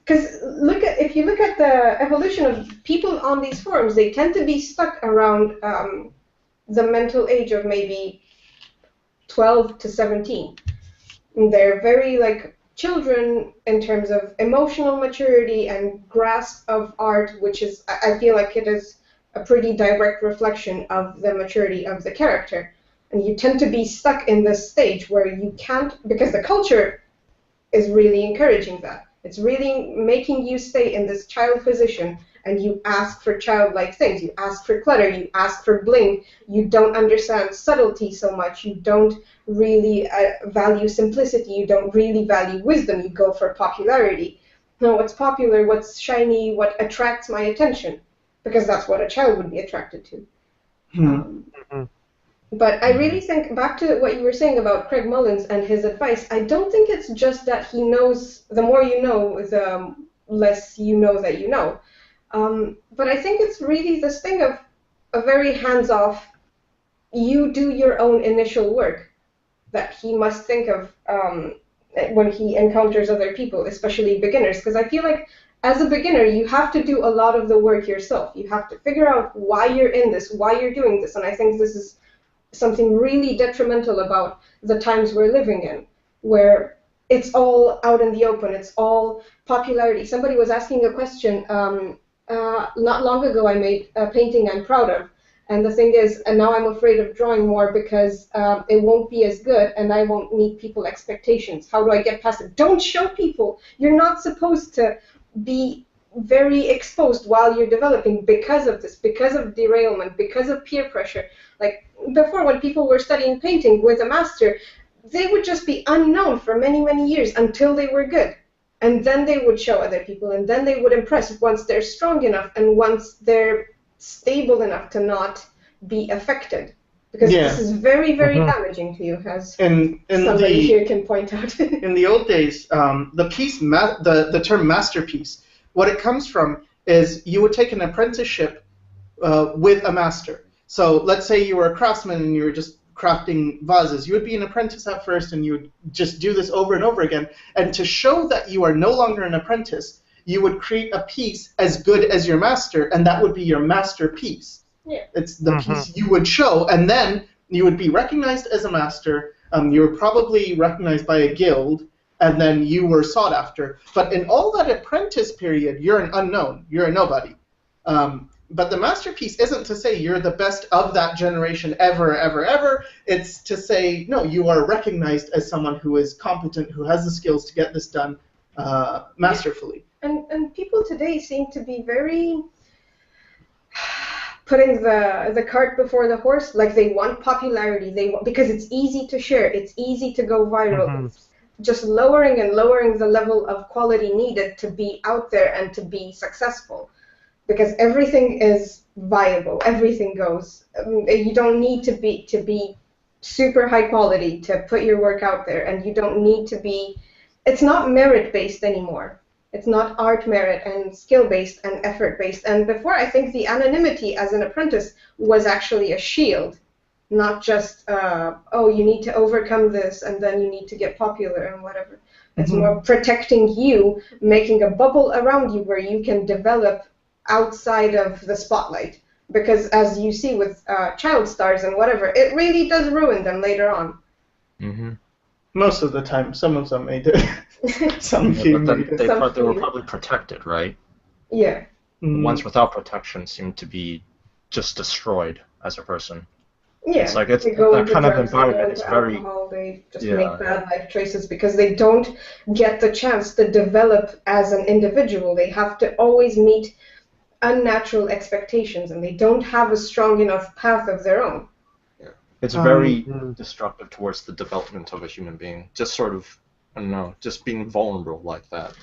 D: because if you look at the evolution of people on these forums, they tend to be stuck around the mental age of maybe 12 to 17. And they're very like children in terms of emotional maturity and grasp of art, which is, I feel like it is a pretty direct reflection of the maturity of the character. And you tend to be stuck in this stage where you can't, because the culture is really encouraging that. It's really making you stay in this child position, and you ask for childlike things. You ask for clutter, you ask for bling, you don't understand subtlety so much, you don't really value simplicity, you don't really value wisdom, you go for popularity. No, what's popular, what's shiny, what attracts my attention, because that's what a child would be attracted to. But I really think, back to what you were saying about Craig Mullins and his advice, I don't think it's just that he knows, the more you know, the less you know that you know. But I think it's really this thing of a very hands-off, you do your own initial work that he must think of when he encounters other people, especially beginners. Because I feel like as a beginner, you have to do a lot of the work yourself. You have to figure out why you're in this, why you're doing this. And I think this is something really detrimental about the times we're living in, where it's all out in the open, it's all popularity. Somebody was asking a question not long ago. I made a painting I'm proud of, and the thing is, and now I'm afraid of drawing more because it won't be as good and I won't meet people's expectations. How do I get past it? Don't show people. You're not supposed to be very exposed while you're developing because of this, because of derailment, because of peer pressure. Like before, when people were studying painting with a master, they would just be unknown for many, many years until they were good. And then they would show other people, and then they would impress once they're strong enough and once they're stable enough to not be affected. Because this is very, very damaging to you, as somebody here can point out.
A: In the old days, the term masterpiece, what it comes from is you would take an apprenticeship with a master. So let's say you were a craftsman and you were just crafting vases. You would be an apprentice at first, and you would just do this over and over again. And to show that you are no longer an apprentice, you would create a piece as good as your master, and that would be your masterpiece.
D: Yeah.
A: It's the piece you would show, and then you would be recognized as a master. You were probably recognized by a guild, and then you were sought after. But in all that apprentice period, you're an unknown. You're a nobody. But the masterpiece isn't to say you're the best of that generation ever, ever, ever. It's to say, no, you are recognized as someone who is competent, who has the skills to get this done masterfully.
D: And people today seem to be very putting the cart before the horse. Like they want popularity, because it's easy to share, it's easy to go viral. It's just lowering and lowering the level of quality needed to be out there and to be successful. Because everything is viable, everything goes. You don't need to be super high quality to put your work out there, and you don't need to be. It's not merit-based anymore. It's not art merit and skill-based and effort-based. And before, I think the anonymity as an apprentice was actually a shield, not just, oh, you need to overcome this and then you need to get popular and whatever. It's more protecting you, making a bubble around you where you can develop outside of the spotlight. Because as you see with child stars and whatever, it really does ruin them later on.
A: Most of the time. Some of them may do. Some
C: But
A: few
C: then
A: may do.
C: they were probably protected, right?
D: Yeah.
C: The ones without protection seem to be just destroyed as a person.
D: Yeah,
C: It's like
D: they go
C: that
D: into
C: kind of
D: drugs,
C: environment
D: they
C: is
D: go
C: very.
D: into alcohol, they just
C: Yeah,
D: make bad life choices because they don't get the chance to develop as an individual. They have to always meet unnatural expectations, and they don't have a strong enough path of their own.
C: It's very destructive towards the development of a human being. Just sort of, I don't know, just being vulnerable like that.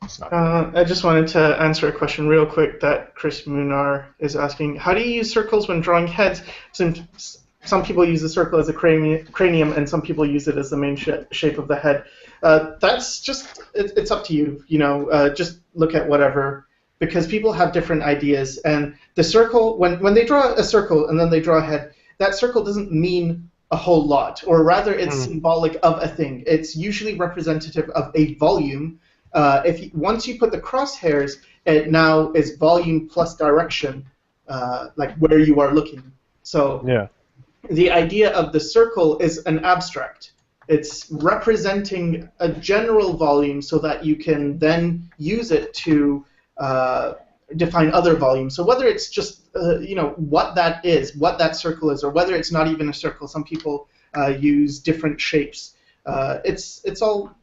C: It's not good.
A: I just wanted to answer a question real quick that Chris Munar is asking. How do you use circles when drawing heads? Since some people use the circle as a cranium and some people use it as the main shape of the head. That's just, it's up to you. Just look at whatever, because people have different ideas. And the circle, when they draw a circle and then they draw a head, that circle doesn't mean a whole lot, or rather it's symbolic of a thing. It's usually representative of a volume. Once you put the crosshairs, it now is volume plus direction, like where you are looking. So the idea of the circle is an abstract. It's representing a general volume so that you can then use it to define other volumes. So whether it's just what that is, what that circle is, or whether it's not even a circle. Some people use different shapes. It's all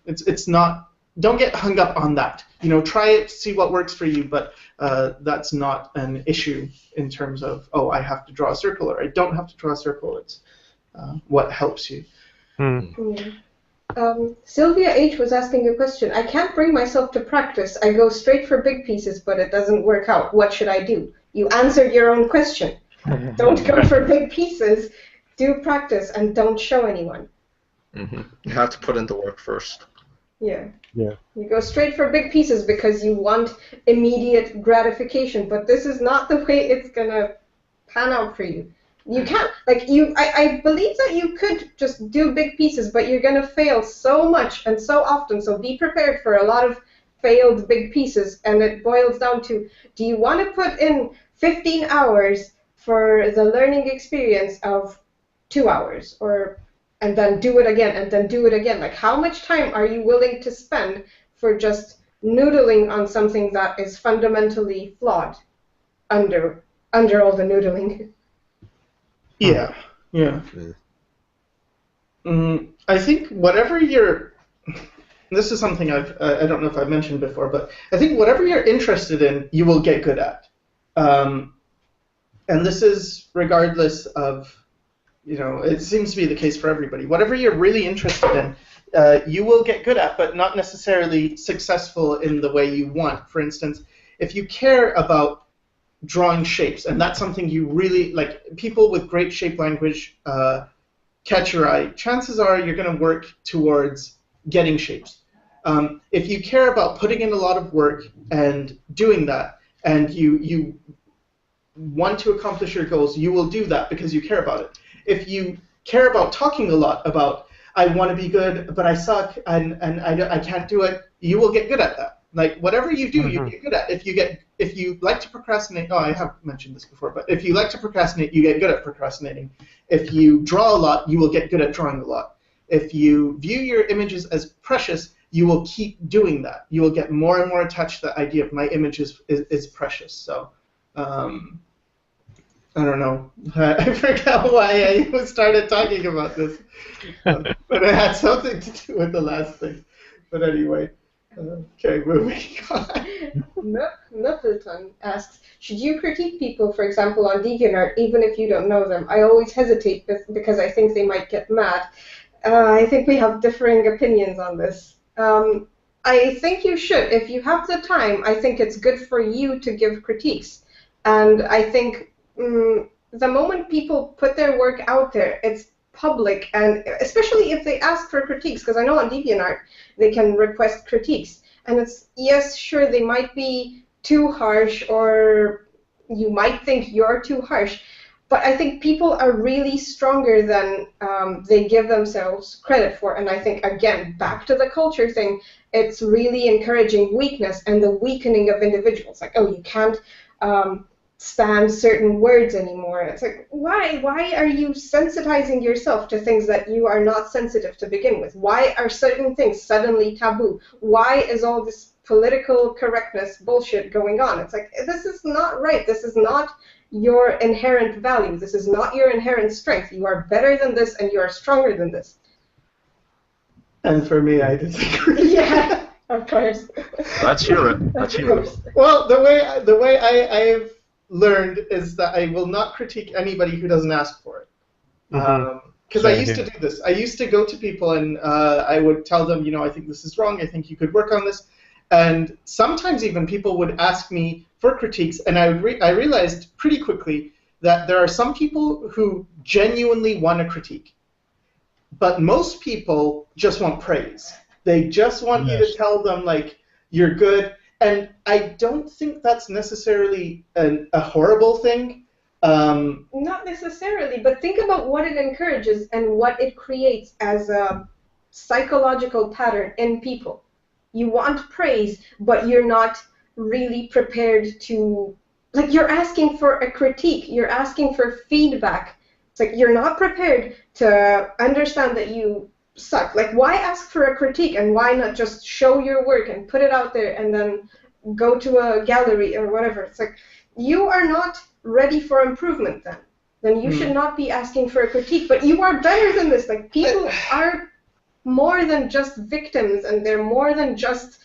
A: it's not. Don't get hung up on that. Try it, see what works for you, but that's not an issue in terms of, oh, I have to draw a circle or I don't have to draw a circle. It's what helps you.
D: Sylvia H. was asking a question. I can't bring myself to practice. I go straight for big pieces, but it doesn't work out. What should I do? You answered your own question. Don't go for big pieces. Do practice and don't show anyone.
C: You have to put in the work first.
D: Yeah. You go straight for big pieces because you want immediate gratification, but this is not the way it's gonna pan out for you. You can't, I believe that you could just do big pieces, but you're gonna fail so much and so often, so be prepared for a lot of failed big pieces, and it boils down to, do you want to put in 15 hours for the learning experience of 2 hours, and then do it again, and then do it again? Like, how much time are you willing to spend for just noodling on something that is fundamentally flawed under all the noodling?
A: Yeah. I think whatever this is something I don't know if I've mentioned before, but I think whatever you're interested in, you will get good at. And this is regardless of, it seems to be the case for everybody. Whatever you're really interested in, you will get good at, but not necessarily successful in the way you want. For instance, if you care about drawing shapes, and that's something you really, like people with great shape language catch your eye, chances are you're going to work towards getting shapes. If you care about putting in a lot of work and doing that, and you want to accomplish your goals, you will do that because you care about it. If you care about talking a lot about, I want to be good, but I suck, and I can't do it, you will get good at that. Like, whatever you do, you get good at. If you like to procrastinate, I have mentioned this before, but if you like to procrastinate, you get good at procrastinating. If you draw a lot, you will get good at drawing a lot. If you view your images as precious, you will keep doing that. You will get more and more attached to the idea of my image is precious. So, I don't know. I forgot why I started talking about this. But it had something to do with the last thing. But anyway, okay, moving on.
D: Nuffleton asks, should you critique people, for example, on DeviantArt, even if you don't know them? I always hesitate because I think they might get mad. I think we have differing opinions on this. I think you should. If you have the time, I think it's good for you to give critiques. And I think the moment people put their work out there, it's public, and especially if they ask for critiques, because I know on DeviantArt they can request critiques, and it's, yes, sure, they might be too harsh, or you might think you're too harsh, but I think people are really stronger than they give themselves credit for, and I think, again, back to the culture thing, it's really encouraging weakness and the weakening of individuals. Like, oh, you can't stand certain words anymore. It's like, why are you sensitizing yourself to things that you are not sensitive to begin with? Why are certain things suddenly taboo? Why is all this political correctness bullshit going on? It's like, this is not right. This is not your inherent value. This is not your inherent strength. You are better than this, and you are stronger than this.
A: And for me, I disagree.
D: Yeah, of course.
C: Let's hear it. Let's hear it.
A: Well, the way I've learned is that I will not critique anybody who doesn't ask for it. Because I used to do this. I used to go to people and I would tell them, I think this is wrong. I think you could work on this. And sometimes even people would ask me for critiques, and I realized pretty quickly that there are some people who genuinely want a critique. But most people just want praise. They just want you to tell them, like, you're good. And I don't think that's necessarily a horrible thing.
D: Not necessarily, but think about what it encourages and what it creates as a psychological pattern in people. You want praise, but you're not really prepared to, like, you're asking for a critique, you're asking for feedback. It's like you're not prepared to understand that you suck. Like, why ask for a critique, and why not just show your work and put it out there and then go to a gallery or whatever? It's like, you are not ready for improvement then. Then you should not be asking for a critique, but you are better than this. Like, people are more than just victims, and they're more than just,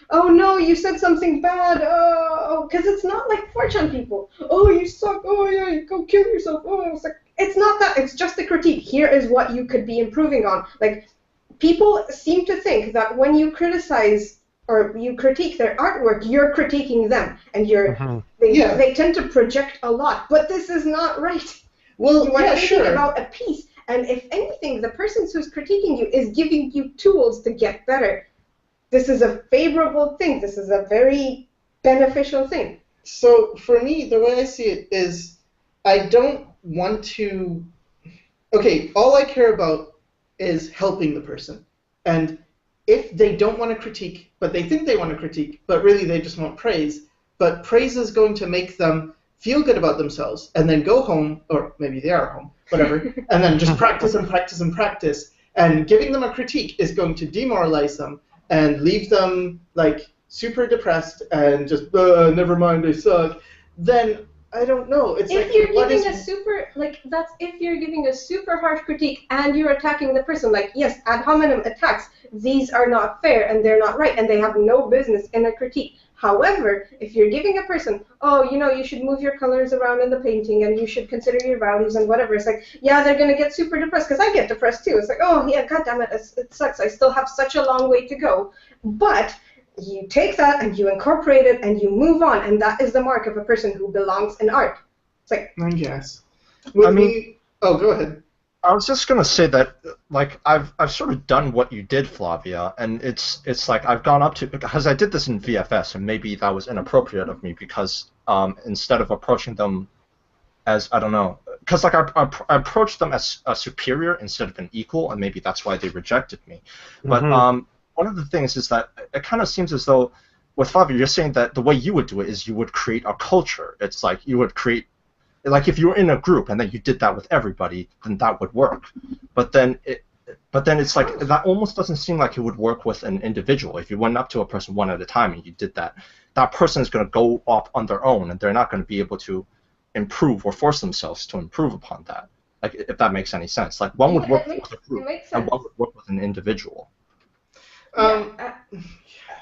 D: oh no, you said something bad, oh, because it's not like 4chan people. Oh, you suck, oh yeah, you go kill yourself, oh, it's like, it's not that, it's just a critique. Here is what you could be improving on. Like, people seem to think that when you criticize or you critique their artwork, you're critiquing them, and they tend to project a lot, but this is not right.
A: Well,
D: you are thinking about a piece, and if anything, the person who's critiquing you is giving you tools to get better. This is a favorable thing. This is a very beneficial thing.
A: So for me, the way I see it is, I don't want to. Okay, all I care about is helping the person, and if they don't want to critique, but they think they want to critique, but really they just want praise, but praise is going to make them feel good about themselves, and then go home, or maybe they are home, whatever, and then just practice and practice and practice, and giving them a critique is going to demoralize them and leave them, like, super depressed and just, never mind, I suck, then I don't know. It's
D: If
A: like,
D: you're
A: what
D: giving
A: is...
D: a super, like, that's if you're giving a super harsh critique and you're attacking the person, like, yes, ad hominem attacks, these are not fair and they're not right and they have no business in a critique. However, if you're giving a person, oh, you know, you should move your colors around in the painting and you should consider your values and whatever, it's like, yeah, they're going to get super depressed, because I get depressed too. It's like, oh, yeah, God damn it, it sucks. I still have such a long way to go. But you take that and you incorporate it and you move on, and that is the mark of a person who belongs in art. It's like,
A: I guess. Would we... Oh, go ahead.
C: I was just gonna say that, like, I've sort of done what you did, Flavia, and it's like I've gone up to, because I did this in VFS, and maybe that was inappropriate of me, because instead of approaching them as, I don't know, because like I approached them as a superior instead of an equal, and maybe that's why they rejected me. But one of the things is that it kind of seems as though with Flavia, you're saying that the way you would do it is you would create a culture. It's like you would create. Like if you were in a group and then you did that with everybody, then that would work. But then it's like that almost doesn't seem like it would work with an individual. If you went up to a person one at a time and you did that, that person is going to go off on their own and they're not going to be able to improve or force themselves to improve upon that. Like if that makes any sense. Like one would work with a group and one would work with an individual.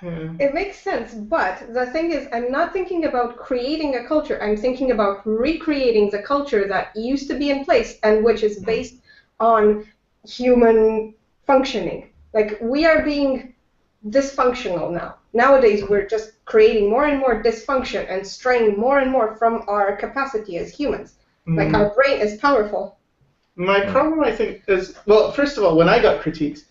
D: It makes sense, but the thing is, I'm not thinking about creating a culture. I'm thinking about recreating the culture that used to be in place and which is based on human functioning. Like, we are being dysfunctional now. Nowadays, we're just creating more and more dysfunction and straying more and more from our capacity as humans. Like, our brain is powerful.
A: My problem, I think, is, well, first of all, when I got critiques,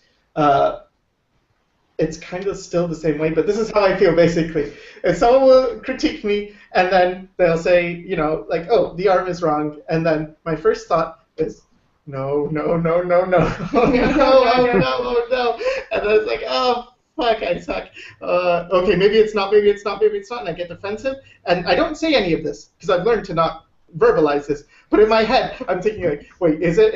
A: it's kind of still the same way, but this is how I feel, basically. If someone will critique me, and then they'll say, you know, like, oh, the art is wrong, and then my first thought is, no, no, no, no, no, oh, no, oh, no, oh, no. And then it's like, oh, fuck, I suck. Okay, maybe it's not, maybe it's not, maybe it's not, and I get defensive. And I don't say any of this, because I've learned to not verbalize this. But in my head, I'm thinking like, wait, is it?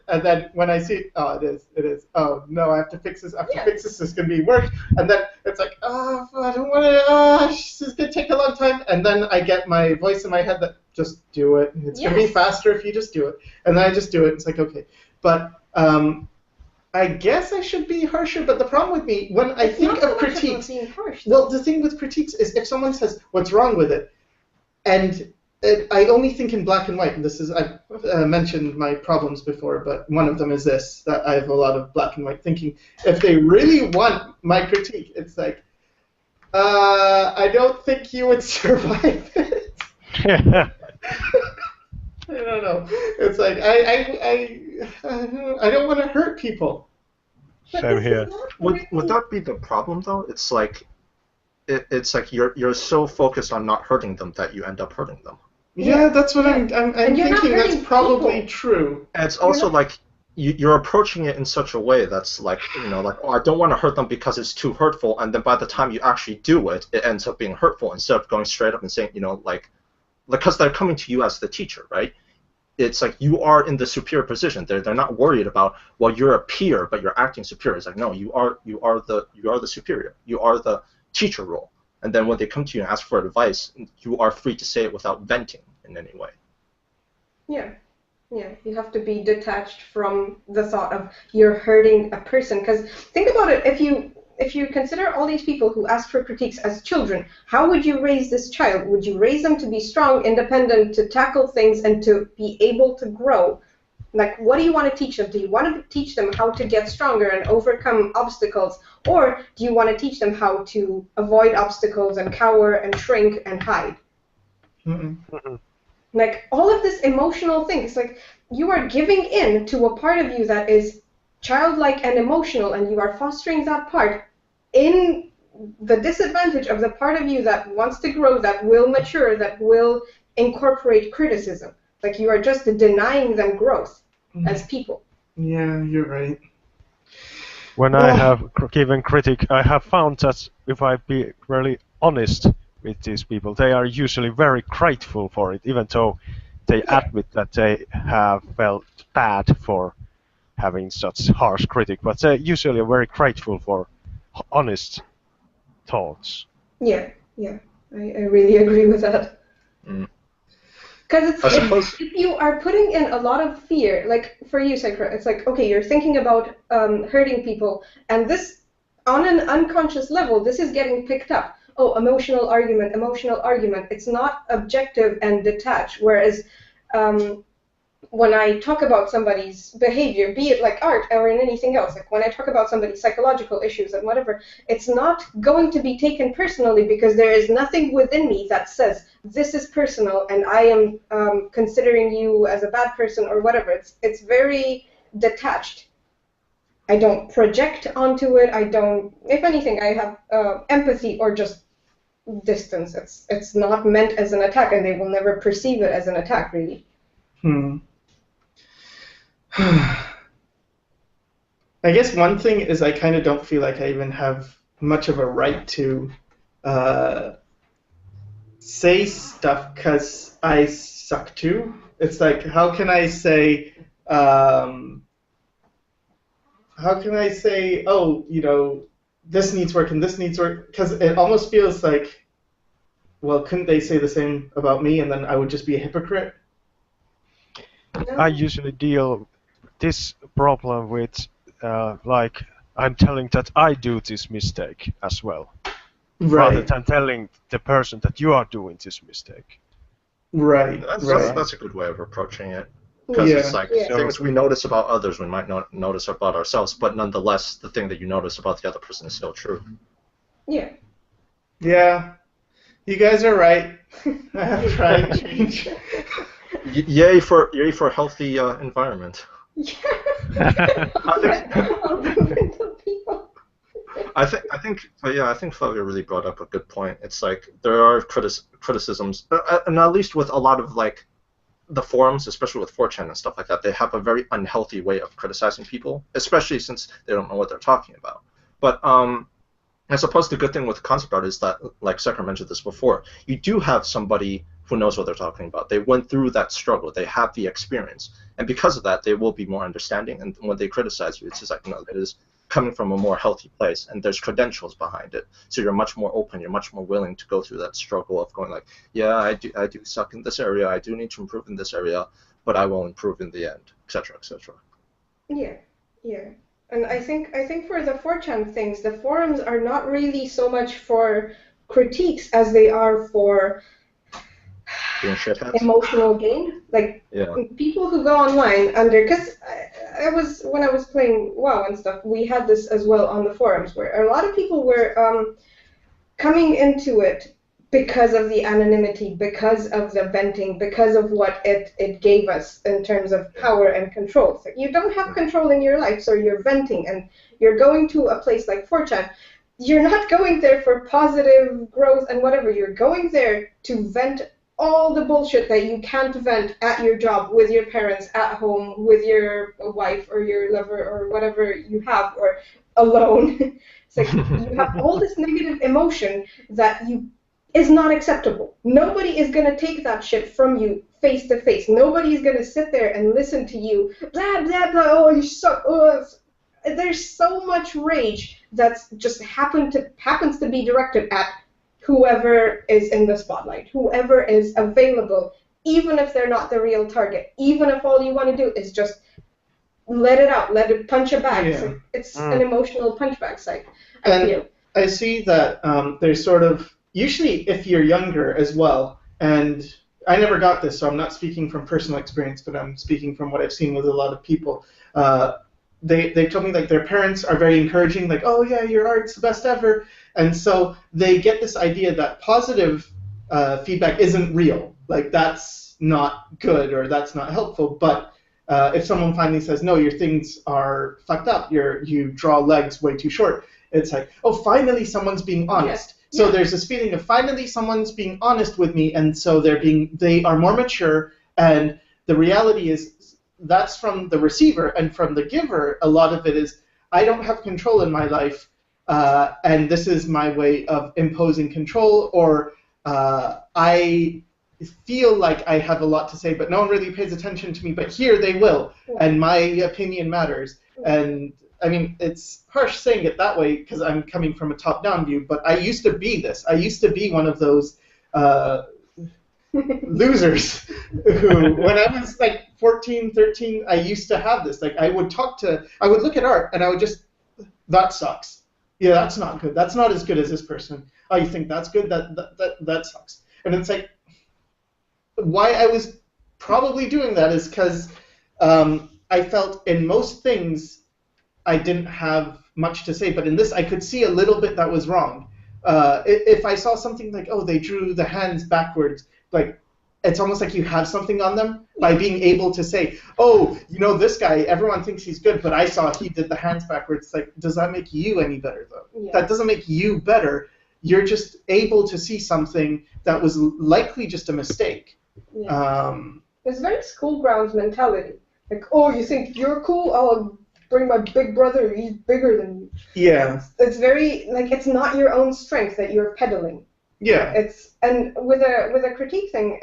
A: And then when I see, oh, it is. Oh, no, I have to fix this. I have to fix this. This is going to be worse. And then it's like, oh, I don't want to, this is going to take a long time. And then I get my voice in my head that, just do it. It's going to be faster if you just do it. And then I just do it. It's like, okay. But I guess I should be harsher. But the problem with me, when I think of critiques, well, the thing with critiques is if someone says, what's wrong with it? And I only think in black and white, and this is, I've mentioned my problems before, but one of them is this, that I have a lot of black and white thinking. If they really want my critique, it's like, I don't think you would survive it. I don't know. It's like, I don't want to hurt people.
B: Same here.
C: Would that be the problem, though? It's like, it's like you're so focused on not hurting them that you end up hurting them.
A: Yeah, that's what I'm thinking. That's probably true.
C: And it's also like you're approaching it in such a way that's like, you know, like, oh, I don't want to hurt them because it's too hurtful, and then by the time you actually do it, it ends up being hurtful instead of going straight up and saying, you know, like because they're coming to you as the teacher, right? It's like you are in the superior position. They're not worried about, well, you're a peer, but you're acting superior. It's like, no, you are the superior. You are the teacher role. And then when they come to you and ask for advice, you are free to say it without venting in any way.
D: Yeah, you have to be detached from the thought of you're hurting a person. Because think about it, if you consider all these people who ask for critiques as children, how would you raise this child? Would you raise them to be strong, independent, to tackle things, and to be able to grow? Like, what do you want to teach them? Do you want to teach them how to get stronger and overcome obstacles? Or do you want to teach them how to avoid obstacles and cower and shrink and hide? Like, all of this emotional thing, it's like you are giving in to a part of you that is childlike and emotional, and you are fostering that part in the disadvantage of the part of you that wants to grow, that will mature, that will incorporate criticism. Like, you are just denying them growth as people.
A: Yeah, you're right.
B: When I have given critique, I have found that if I be really honest with these people, they are usually very grateful for it, even though they admit that they have felt bad for having such harsh critique. But they usually are very grateful for honest thoughts.
D: Yeah, I really agree with that. Because
C: I suppose.
D: if you are putting in a lot of fear, like for you, Sycra, it's like, okay, you're thinking about hurting people, and this, on an unconscious level, this is getting picked up. Oh, emotional argument, emotional argument. It's not objective and detached. Whereas when I talk about somebody's behavior, be it like art or in anything else, like when I talk about somebody's psychological issues and whatever, it's not going to be taken personally because there is nothing within me that says this is personal and I am considering you as a bad person or whatever. It's very detached. I don't project onto it. I don't. If anything, I have empathy or just distance. It's not meant as an attack, and they will never perceive it as an attack, really.
A: I guess one thing is I kind of don't feel like I even have much of a right to say stuff because I suck too. It's like, how can I say, oh, this needs work and this needs work? Because it almost feels like, well, couldn't they say the same about me and then I would just be a hypocrite?
B: I usually deal this problem with like I'm telling that I do this mistake as well, rather than telling the person that you are doing this mistake.
A: Right.
C: That's a good way of approaching it. Because it's like things we notice about others we might not notice about ourselves, but nonetheless, the thing that you notice about the other person is still true.
D: Yeah.
A: Yeah. You guys are right. I have tried to change.
C: Yay for a healthy environment.
D: Yeah.
C: I think Flavia really brought up a good point. It's like there are criticisms, and at least with a lot of like the forums, especially with 4chan and stuff like that, they have a very unhealthy way of criticizing people, especially since they don't know what they're talking about. But I suppose the good thing with concept art is that, like Sycra mentioned this before, you do have somebody who knows what they're talking about. They went through that struggle. They have the experience. And because of that, they will be more understanding. And when they criticize you, it's just like, no, it is coming from a more healthy place. And there's credentials behind it. So you're much more open. You're much more willing to go through that struggle of going like, yeah, I do suck in this area. I do need to improve in this area. But I will improve in the end, etc., etc.
D: Yeah. And I think for the 4chan things, the forums are not really so much for critiques as they are for emotional gain. Like people who go online because when I was playing WoW and stuff, we had this as well on the forums where a lot of people were coming into it because of the anonymity, because of the venting, because of what it gave us in terms of power and control. So you don't have control in your life, so you're venting, and you're going to a place like 4chan. You're not going there for positive growth and whatever. You're going there to vent all the bullshit that you can't vent at your job, with your parents, at home, with your wife or your lover or whatever you have, or alone. It's like you have all this negative emotion that is not acceptable. Nobody is going to take that shit from you face to face. Nobody is going to sit there and listen to you, blah, blah, blah, oh, you suck. Oh. There's so much rage that's just happens to be directed at whoever is in the spotlight, whoever is available, even if they're not the real target, even if all you want to do is just let it out, let it punch a bag.
A: Yeah.
D: It's an emotional punchback site, I
A: and
D: feel.
A: I see that there's sort of, usually if you're younger as well, and I never got this, so I'm not speaking from personal experience, but I'm speaking from what I've seen with a lot of people. They told me like their parents are very encouraging, like, oh yeah, your art's the best ever, and so they get this idea that positive feedback isn't real, like that's not good or that's not helpful. But if someone finally says, no, your things are fucked up, you draw legs way too short, it's like, oh, finally someone's being honest. Yeah. So there's this feeling of finally someone's being honest with me, and so they are more mature, and the reality is that's from the receiver, and from the giver, a lot of it is, I don't have control in my life, and this is my way of imposing control, or I feel like I have a lot to say, but no one really pays attention to me, but here they will, and my opinion matters. And I mean, it's harsh saying it that way because I'm coming from a top-down view, but I used to be this. I used to be one of those losers who, when I was like 14, 13, I used to have this. Like I would look at art and I would just, that sucks. Yeah, that's not good. That's not as good as this person. Oh, you think that's good? That sucks. And it's like, why I was probably doing that is because I felt in most things I didn't have much to say, but in this I could see a little bit that was wrong. If I saw something like, oh, they drew the hands backwards, like it's almost like you have something on them by being able to say, oh, you know, this guy, everyone thinks he's good, but I saw he did the hands backwards. Like, does that make you any better, though?
D: Yeah.
A: That doesn't make you better. You're just able to see something that was likely just a mistake.
D: Yeah. It's very school grounds mentality. Like, oh, you think you're cool? I'll bring my big brother. He's bigger than you.
A: Yeah.
D: It's very, like, it's not your own strength that you're peddling.
A: Yeah.
D: And with a critique thing,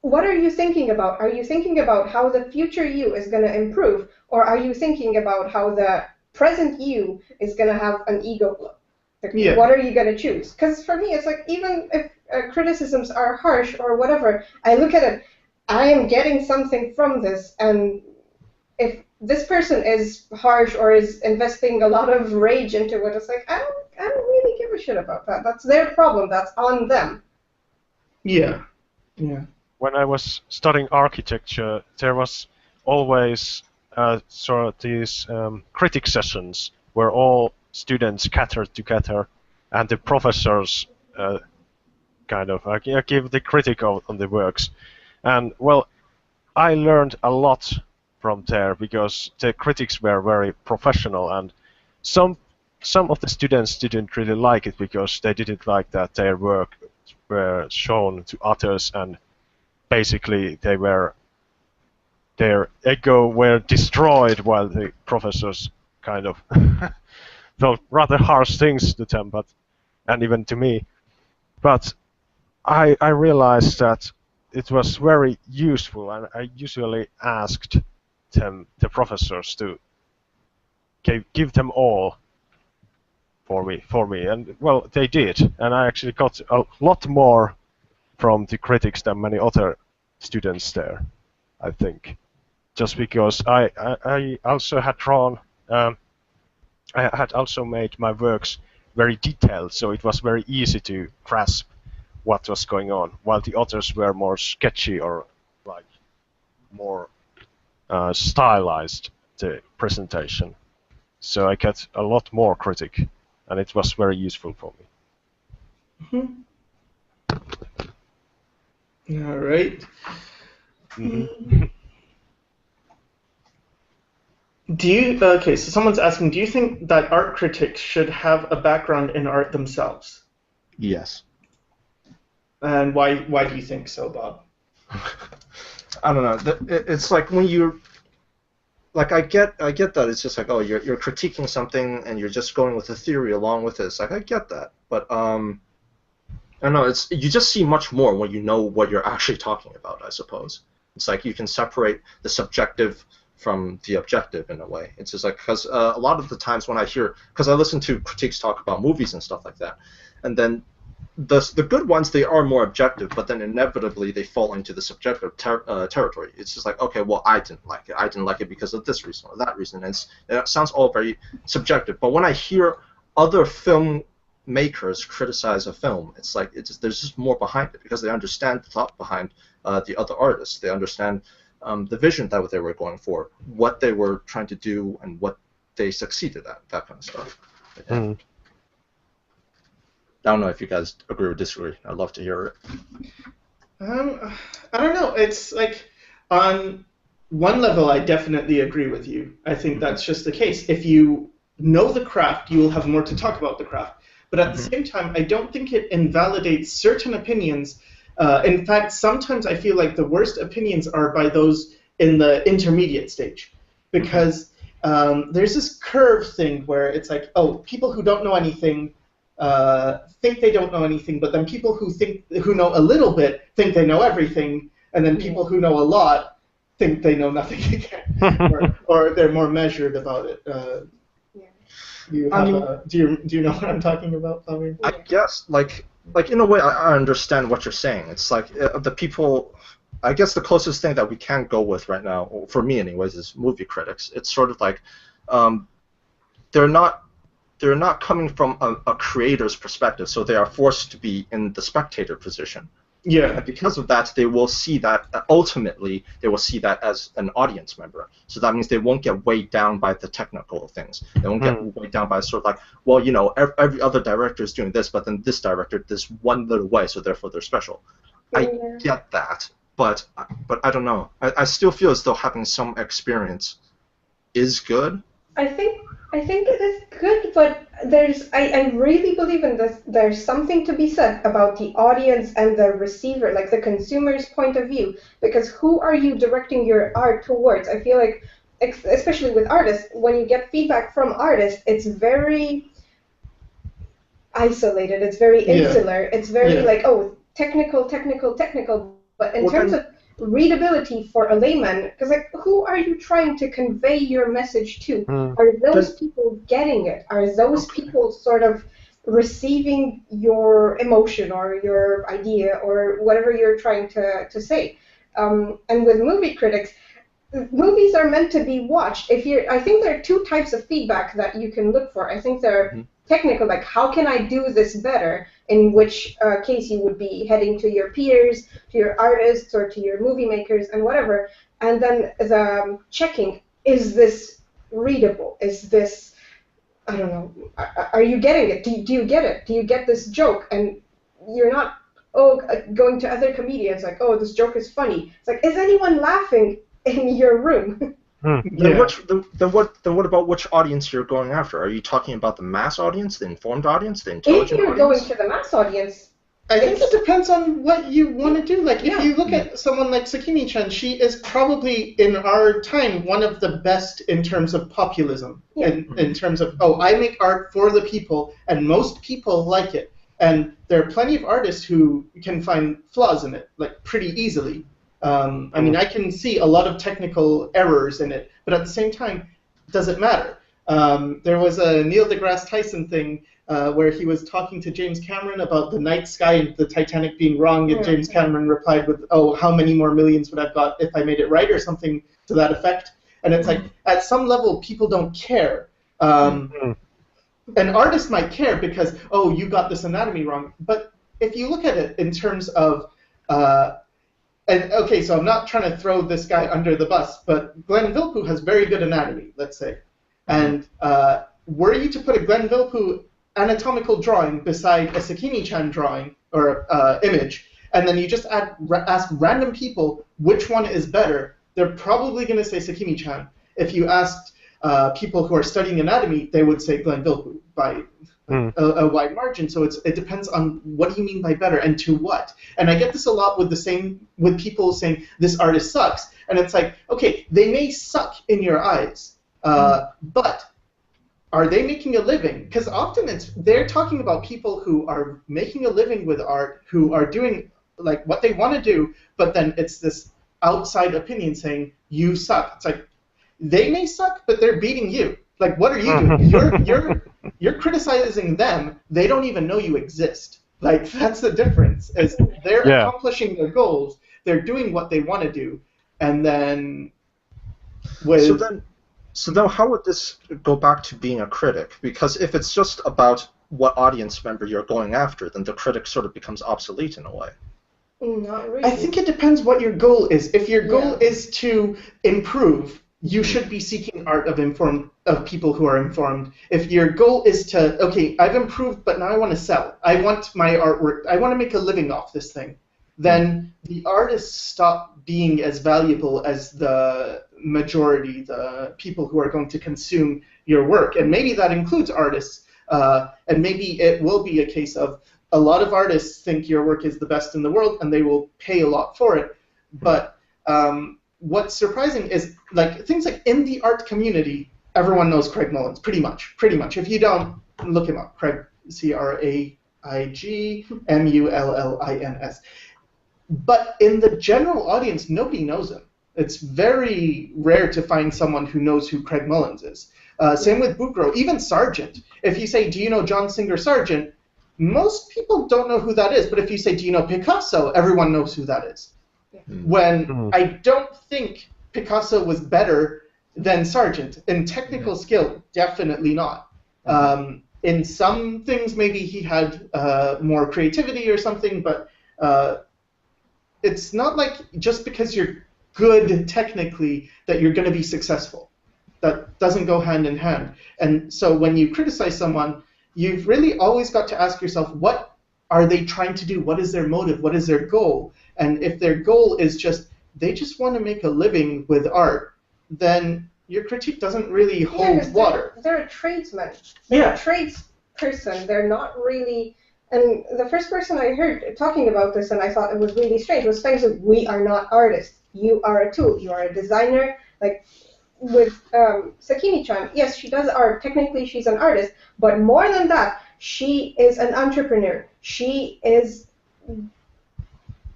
D: what are you thinking about? Are you thinking about how the future you is going to improve, or are you thinking about how the present you is going to have an ego blow? Like,
A: Yeah.
D: What are you going to choose? Because for me, it's like, even if criticisms are harsh or whatever, I look at it, I am getting something from this, and if this person is harsh or is investing a lot of rage into it, it's like, I don't really give a shit about that. That's their problem. That's on them.
A: Yeah. Yeah.
B: When I was studying architecture, there was always sort of these critic sessions where all students gathered together, and the professors kind of give the critic on the works. And well, I learned a lot from there because the critics were very professional, and some of the students didn't really like it because they didn't like that their work were shown to others, and basically their ego were destroyed while the professors kind of felt rather harsh things to them, and even to me. But I realized that it was very useful, and I usually asked the professors to give them all for me, and well, they did, and I actually got a lot more from the critics than many other students there, I think, just because I also had drawn, I had also made my works very detailed, so it was very easy to grasp what was going on, while the others were more sketchy or like more stylized, the presentation. So I got a lot more critic, and it was very useful for me.
A: All right.
B: Mm-hmm.
A: Okay, so someone's asking, do you think that art critics should have a background in art themselves?
C: Yes.
A: And why do you think so, Bob?
C: I don't know. It's like when you, like I get that it's just like, oh, you're critiquing something and you're just going with a theory along with it. It's like, I get that, but I don't know. You just see much more when you know what you're actually talking about, I suppose. It's like you can separate the subjective from the objective in a way. It's just like, because a lot of the times when because I listen to critiques talk about movies and stuff like that, and then the good ones, they are more objective, but then inevitably they fall into the subjective territory. It's just like, okay, well, I didn't like it. I didn't like it because of this reason or that reason. And it sounds all very subjective. But when I hear other film makers criticize a film, it's like there's just more behind it because they understand the thought behind the other artists. They understand the vision that they were going for, what they were trying to do, and what they succeeded at, that kind of stuff. Yeah.
B: Mm.
C: I don't know if you guys agree or disagree. I'd love to hear it.
A: I don't know. It's like, on one level, I definitely agree with you. I think that's just the case. If you know the craft, you will have more to talk about the craft. But at the same time, I don't think it invalidates certain opinions. In fact, sometimes I feel like the worst opinions are by those in the intermediate stage. Because there's this curve thing where it's like, oh, people who don't know anything think they don't know anything, but then people who know a little bit think they know everything, and then people who know a lot think they know nothing again, or they're more measured about it. You
C: I
A: have
C: mean,
A: a, do you know what I'm talking about, Flavio?
C: I guess like in a way I understand what you're saying. It's like the people. I guess the closest thing that we can go with right now, or for me anyways, is movie critics. It's sort of like um, they're not coming from a creator's perspective, so they are forced to be in the spectator position.
A: Yeah.
C: And because of that, they will see that ultimately they will see that as an audience member. So that means they won't get weighed down by the technical things. They won't get weighed down by sort of like, well, you know, every other director is doing this, but then this director this one little way, so therefore they're special. I get that, but I don't know. I still feel as though having some experience is good.
D: I think it is good, but I really believe in this. There's something to be said about the audience and the receiver, like the consumer's point of view, because who are you directing your art towards? I feel like, especially with artists, when you get feedback from artists, it's very isolated. It's very insular. It's very like, oh, technical. But in terms of readability for a layman, because like, who are you trying to convey your message to? Are those people getting it? Are those people sort of receiving your emotion or your idea or whatever you're trying to say? And with movie critics, movies are meant to be watched. I think there are two types of feedback that you can look for. I think there are technical, like how can I do this better, in which case you would be heading to your peers, to your artists, or to your movie makers, and whatever. And then the checking, is this readable? Is this, I don't know, are you getting it? Do you get it? Do you get this joke? And you're not going to other comedians like, oh, this joke is funny. It's like, is anyone laughing in your room?
C: Then what about which audience you're going after? Are you talking about the mass audience, the informed audience, the intelligent audience?
D: If you're going to the mass audience,
A: I think it depends on what you want to do. Like, if you look at someone like Sakimi-chan, she is probably, in our time, one of the best in terms of populism. In terms of, oh, I make art for the people, and most people like it. And there are plenty of artists who can find flaws in it, like, pretty easily. I mean, I can see a lot of technical errors in it, but at the same time, does it matter? There was a Neil deGrasse Tyson thing where he was talking to James Cameron about the night sky and the Titanic being wrong, and James Cameron replied with, oh, how many more millions would I've got if I made it right, or something to that effect. And it's like, at some level, people don't care. An artist might care because, oh, you got this anatomy wrong. But if you look at it in terms of and okay, so I'm not trying to throw this guy under the bus, but Glenn Vilppu has very good anatomy, let's say. And were you to put a Glenn Vilppu anatomical drawing beside a Sakimi-chan drawing or image, and then you just ask random people which one is better, they're probably going to say Sakimi-chan. If you asked people who are studying anatomy, they would say Glenn Vilppu by a wide margin. So it depends on what do you mean by better and to what. And I get this a lot with people saying this artist sucks, and it's like, okay, they may suck in your eyes, but are they making a living? Because often they're talking about people who are making a living with art, who are doing like what they want to do, but then it's this outside opinion saying you suck. It's like, they may suck, but they're beating you. Like, what are you doing? You're criticizing them. They don't even know you exist. Like, that's the difference. Is they're accomplishing their goals. They're doing what they want to do, and then
C: So then, how would this go back to being a critic? Because if it's just about what audience member you're going after, then the critic sort of becomes obsolete in a way.
D: Not really.
A: I think it depends what your goal is. If your goal is to improve, you should be seeking art of people who are informed. If your goal is to, okay, I've improved, but now I want to sell. I want my artwork. I want to make a living off this thing. Then the artists stop being as valuable as the majority, the people who are going to consume your work. And maybe that includes artists. And maybe it will be a case of a lot of artists think your work is the best in the world, and they will pay a lot for it. But what's surprising is like things like in the art community, everyone knows Craig Mullins, pretty much. If you don't, look him up. Craig, CraigMullins. But in the general audience, nobody knows him. It's very rare to find someone who knows who Craig Mullins is. Same with Boukro, even Sargent. If you say, do you know John Singer Sargent, most people don't know who that is. But if you say, do you know Picasso, everyone knows who that is. When I don't think Picasso was better than Sargent. In technical skill, definitely not. In some things, maybe he had more creativity or something, but it's not like just because you're good technically that you're going to be successful. That doesn't go hand in hand. And so when you criticize someone, you've really always got to ask yourself, what are they trying to do? What is their motive? What is their goal? And if their goal is they just want to make a living with art, then your critique doesn't really hold water.
D: They're a tradesman. They're a tradesperson. They're not really... And the first person I heard talking about this, and I thought it was really strange, was saying that we are not artists. You are a tool. You are a designer. Like with Sakimi-chan, yes, she does art. Technically, she's an artist. But more than that, she is an entrepreneur. She is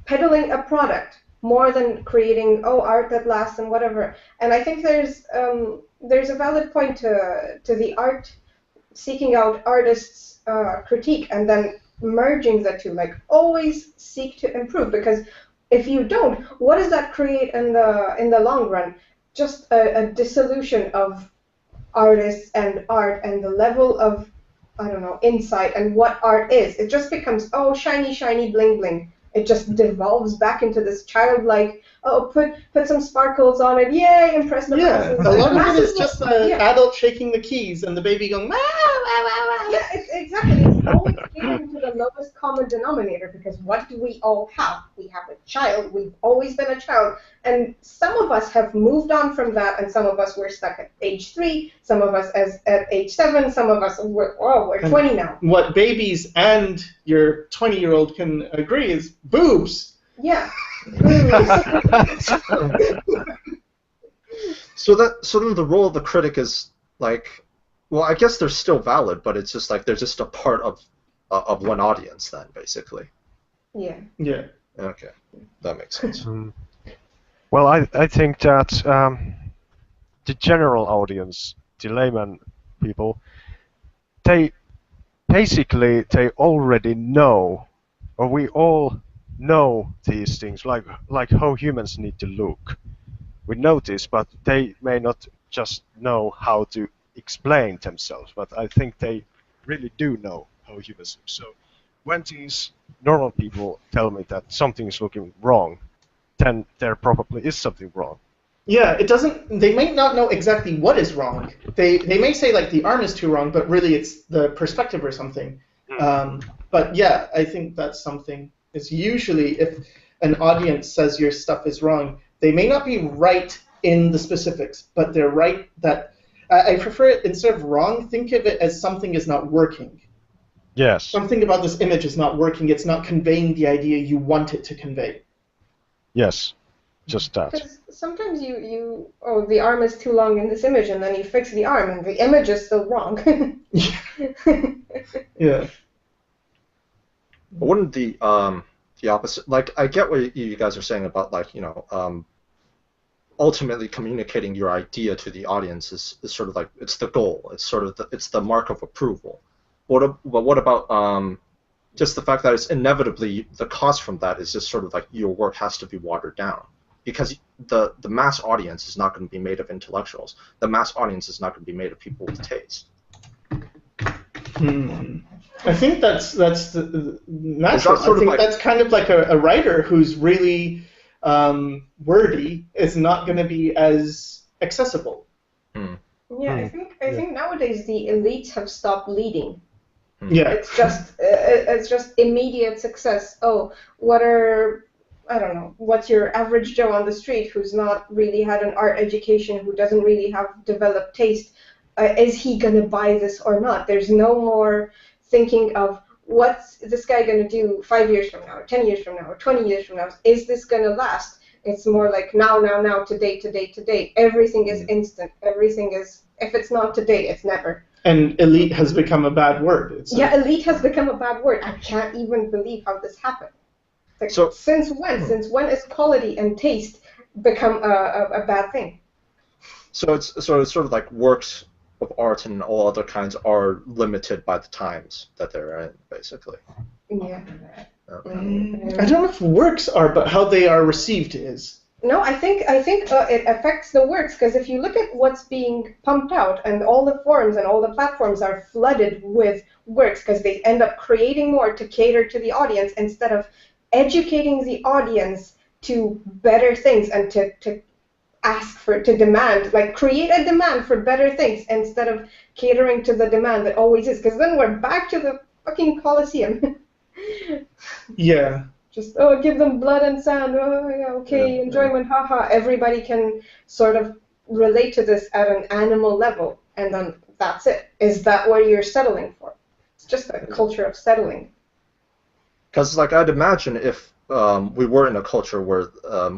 D: peddling a product more than creating art that lasts and whatever. And I think there's a valid point to the art, seeking out artists' critique and then merging the two. Like always seek to improve, because if you don't, what does that create in the long run? Just a dissolution of artists and art and the level of, I don't know, insight and what art is. It just becomes, shiny, shiny, bling, bling. It just devolves back into this childlike, put some sparkles on it, yay, impress the masses.
A: A lot of it is just the adult shaking the keys and the baby going, wah, wah, wah, wah.
D: Yeah, exactly. It's always getting to the lowest common denominator, because what do we all have? We have a child. We've always been a child. And some of us have moved on from that, and some of us were stuck at age 3, some of us at age 7, some of us we're 20 now.
A: What babies and your 20-year-old can agree is boobs.
D: Yeah.
C: So then the role of the critic is like, well, I guess they're still valid, but it's just like they're just a part of one audience then, basically.
D: Yeah.
A: Yeah.
C: Okay, that makes sense.
B: Well, I think that the general audience, the layman people, they already know, or we all know these things, like how humans need to look. We know this, but they may not just know how to explain themselves, but I think they really do know how humans look. So when these normal people tell me that something is looking wrong, then there probably is something wrong.
A: Yeah, they may not know exactly what is wrong. They may say like the arm is too wrong, but really it's the perspective or something. But yeah, I think that's something. It's usually if an audience says your stuff is wrong, they may not be right in the specifics, but they're right that I prefer it, instead of wrong, think of it as something is not working.
B: Yes.
A: Something about this image is not working. It's not conveying the idea you want it to convey.
B: Yes, just that.
D: Because sometimes the arm is too long in this image, and then you fix the arm, and the image is still wrong.
A: Yeah.
C: But wouldn't the opposite, like, I get what you guys are saying about, like, ultimately communicating your idea to the audience is sort of like, it's the goal, it's sort of it's the mark of approval. But what about just the fact that it's inevitably, the cost from that is just sort of like your work has to be watered down, because the mass audience is not going to be made of intellectuals. The mass audience is not going to be made of people with taste.
A: I think that's the natural. I think that's kind of like a writer who's really wordy is not going to be as accessible.
D: Yeah, I think nowadays the elites have stopped leading.
A: Yeah.
D: It's just immediate success. What's your average Joe on the street who's not really had an art education, who doesn't really have developed taste? Is he going to buy this or not? There's no more thinking of what's this guy going to do 5 years from now, or 10 years from now, or 20 years from now? Is this going to last? It's more like now, today. Everything is instant. Everything is, if it's not today, it's never.
A: And elite has become a bad word.
D: Elite has become a bad word. I can't even believe how this happened. Like,
C: so
D: since when? Since when is quality and taste become a bad thing?
C: So it's sort of like works of art and all other kinds are limited by the times that they're in, basically.
D: Yeah.
A: I don't know if works are, but how they are received is.
D: No, I think it affects the works, because if you look at what's being pumped out, and all the forums and all the platforms are flooded with works, because they end up creating more to cater to the audience instead of educating the audience to better things and to ask for, to demand, like create a demand for better things instead of catering to the demand that always is, because then we're back to the fucking Colosseum.
A: Yeah.
D: Just, give them blood and sand, yeah, okay, enjoyment, haha. Everybody can sort of relate to this at an animal level, and then that's it. Is that what you're settling for? It's just a culture of settling.
C: Because, like, I'd imagine if we were in a culture where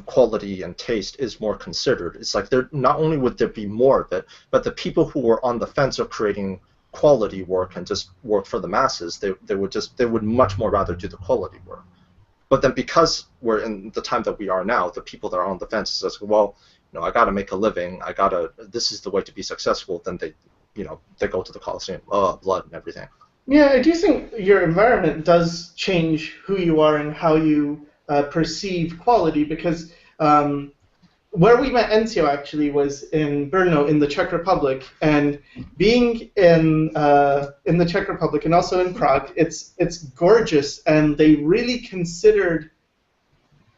C: quality and taste is more considered, it's like there not only would there be more of it, but the people who were on the fence of creating quality work and just work for the masses, they would much more rather do the quality work. But then because we're in the time that we are now, the people that are on the fence says, well, I got to make a living. This is the way to be successful. Then they go to the Colosseum, blood and everything.
A: Yeah, I do think your environment does change who you are and how you perceive quality, because where we met Enzio actually was in Brno in the Czech Republic, and being in the Czech Republic and also in Prague, it's gorgeous, and they really considered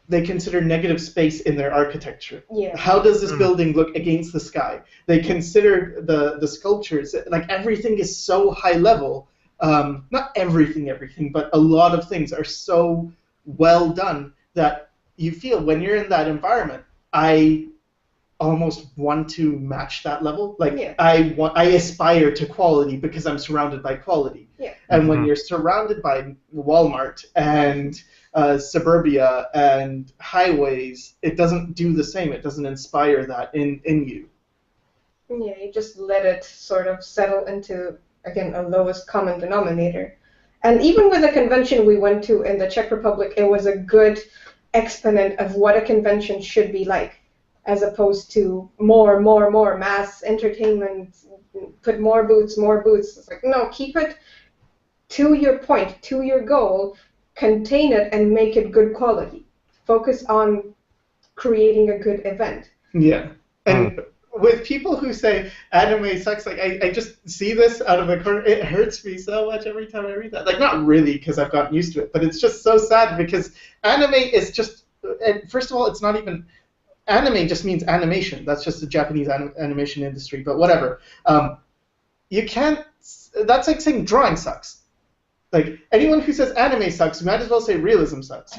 A: negative space in their architecture.
D: Yeah.
A: How does this building look against the sky? They considered the sculptures, like everything is so high level. Not everything, but a lot of things are so well done that you feel when you're in that environment, I almost want to match that level. Like,
D: yeah.
A: I aspire to quality because I'm surrounded by quality.
D: Yeah.
A: And when you're surrounded by Walmart and suburbia and highways, it doesn't do the same. It doesn't inspire that in you.
D: Yeah, you just let it sort of settle into, again, a lowest common denominator. And even with the convention we went to in the Czech Republic, it was a good exponent of what a convention should be like, as opposed to more mass entertainment, put more booths. It's like, no, keep it to your point, to your goal, contain it, and make it good quality. Focus on creating a good event.
A: Yeah. And with people who say anime sucks, like I just see this out of the corner. It hurts me so much every time I read that. Like, not really, because I've gotten used to it, but it's just so sad because anime is just, and first of all, it's not even, anime just means animation. That's just the Japanese animation industry, but whatever. You can't, that's like saying drawing sucks. Like, anyone who says anime sucks, you might as well say realism sucks.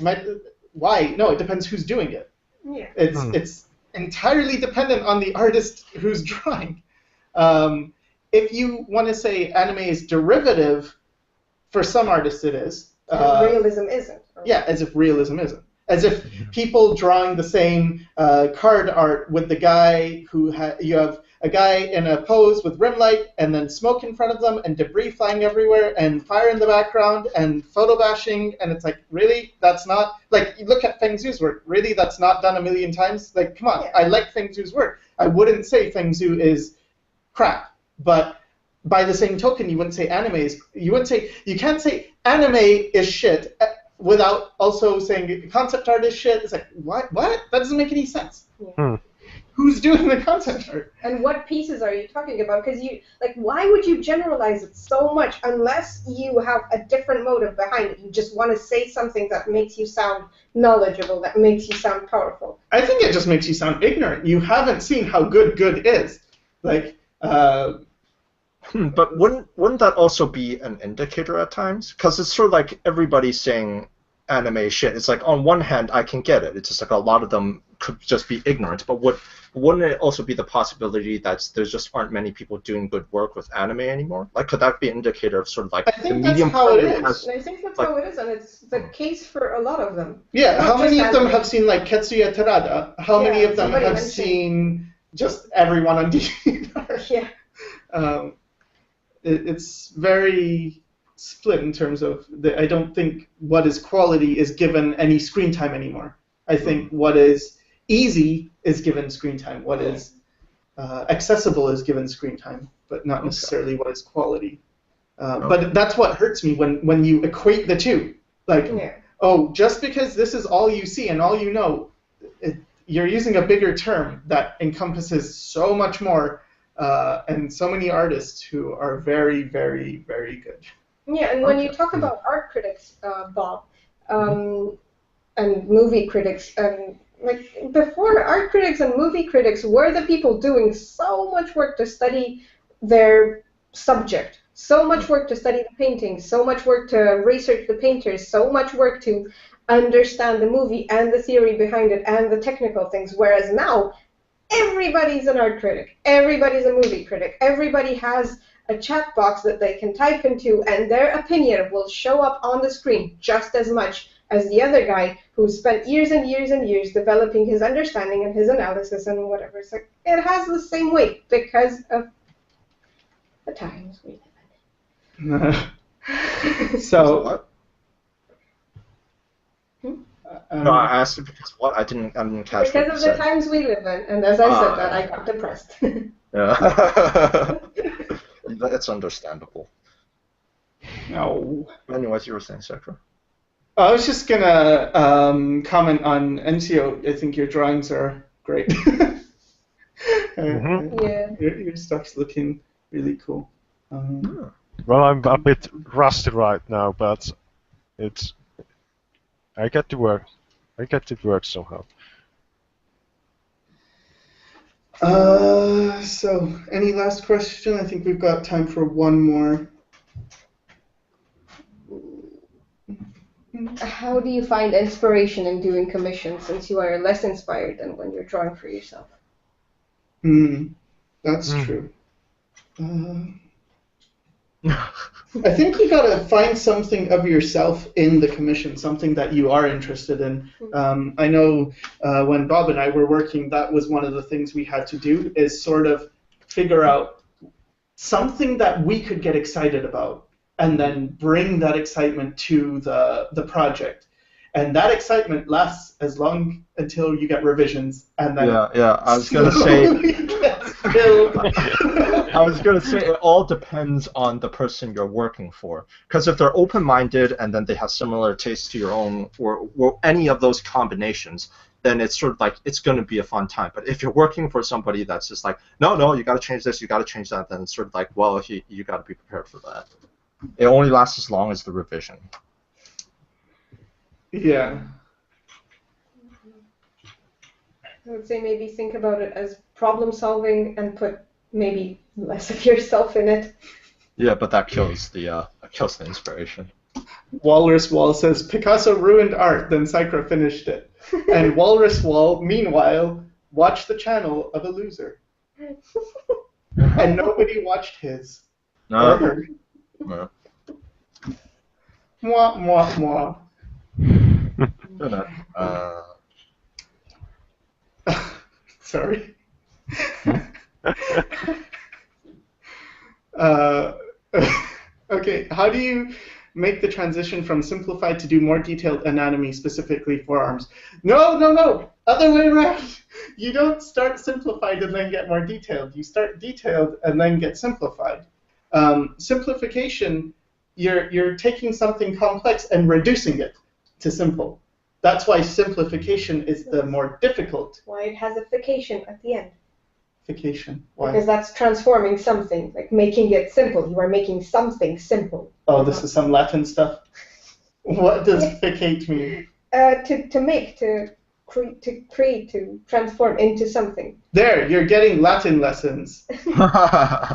A: Why? No, it depends who's doing it.
D: Yeah.
A: It's entirely dependent on the artist who's drawing. If you want to say anime is derivative, for some artists it is.
D: Realism isn't.
A: Yeah, as if realism isn't. As if people drawing the same card art with the guy who you have a guy in a pose with rim light and then smoke in front of them and debris flying everywhere and fire in the background and photo bashing, and it's like, really? That's not, like, you look at Feng Zhu's work, really? That's not done a million times? Like, come on, yeah. I like Feng Zhu's work. I wouldn't say Feng Zhu is crap, but by the same token, you wouldn't say anime is, you can't say anime is shit without also saying concept art is shit. It's like, what? That doesn't make any sense.
D: Yeah.
A: Who's doing the concept art?
D: And what pieces are you talking about? Because why would you generalize it so much unless you have a different motive behind it? You just want to say something that makes you sound knowledgeable, that makes you sound powerful.
A: I think it just makes you sound ignorant. You haven't seen how good is. Like,
C: But wouldn't that also be an indicator at times? Because it's sort of like everybody saying anime shit. It's like, on one hand, I can get it. It's just like a lot of them could just be ignorant. But wouldn't it also be the possibility that there just aren't many people doing good work with anime anymore? Like, could that be an indicator of sort of like
A: the medium? How it is.
D: I think that's how it is, and it's the case for a lot of them.
A: Yeah, how many of them have seen like Ketsuya Terada? How many of them have seen just everyone on DVD?
D: Yeah.
A: It's very split in terms of I don't think what is quality is given any screen time anymore. I think what is easy is given screen time. What is accessible as given screen time, but not necessarily what is quality. But that's what hurts me when you equate the two. Like, oh, just because this is all you see and all you know, you're using a bigger term that encompasses so much more and so many artists who are very, very, very good.
D: Yeah, and when you talk about art critics, Bob, and movie critics, like before, art critics and movie critics were the people doing so much work to study their subject, so much work to study the paintings, so much work to research the painters, so much work to understand the movie and the theory behind it and the technical things, whereas now everybody's an art critic, everybody's a movie critic, everybody has a chat box that they can type into, and their opinion will show up on the screen just as much as the other guy who spent years and years and years developing his understanding and his analysis and whatever. So it has the same weight because of the times we live in.
A: So
C: what? No, I asked because what? I didn't catch what
D: because
C: you
D: of
C: said.
D: the times we live in, and as I said that, I got depressed.
C: Yeah. It's understandable.
A: no.
C: Anyways, you were saying, Sycra?
A: I was just gonna comment on NCO. I think your drawings are great.
D: Yeah.
A: Your stuff's looking really cool.
B: Well, I'm a bit rusty right now, but I get to work. I get it work somehow.
A: So, any last question? I think we've got time for one more.
D: How do you find inspiration in doing commissions, since you are less inspired than when you're drawing for yourself?
A: That's true. I think you gotta find something of yourself in the commission, something that you are interested in. I know when Bob and I were working, that was one of the things we had to do, is sort of figure out something that we could get excited about, and then bring that excitement to the project. And that excitement lasts as long until you get revisions, and then
C: I was gonna say. I was gonna say it all depends on the person you're working for. Because if they're open-minded and then they have similar tastes to your own, or any of those combinations, then it's sort of like it's gonna be a fun time. But if you're working for somebody that's just like, no, you gotta change this, you gotta change that, then it's sort of like, well, you gotta be prepared for that. It only lasts as long as the revision.
A: Yeah.
D: I would say maybe think about it as problem solving and put maybe less of yourself in it.
C: Yeah, but that kills the inspiration.
A: Walrus Wall says, Picasso ruined art, then Sycra finished it. And Walrus Wall, meanwhile, watched the channel of a loser. And nobody watched his.
C: No.
A: Or her.
C: No.
A: Mwah, mwah, mwah. Sorry. Okay, how do you make the transition from simplified to do more detailed anatomy, specifically forearms? No. Other way around. You don't start simplified and then get more detailed. You start detailed and then get simplified. Simplification, you're taking something complex and reducing it to simple. That's why simplification is the more difficult.
D: Why it has a fication at the end.
A: Fication. Why?
D: Because that's transforming something, like making it simple. You are making something simple.
A: Oh, this is some Latin stuff. What does ficate mean?
D: To make, to create, to transform into something.
A: There, you're getting Latin lessons.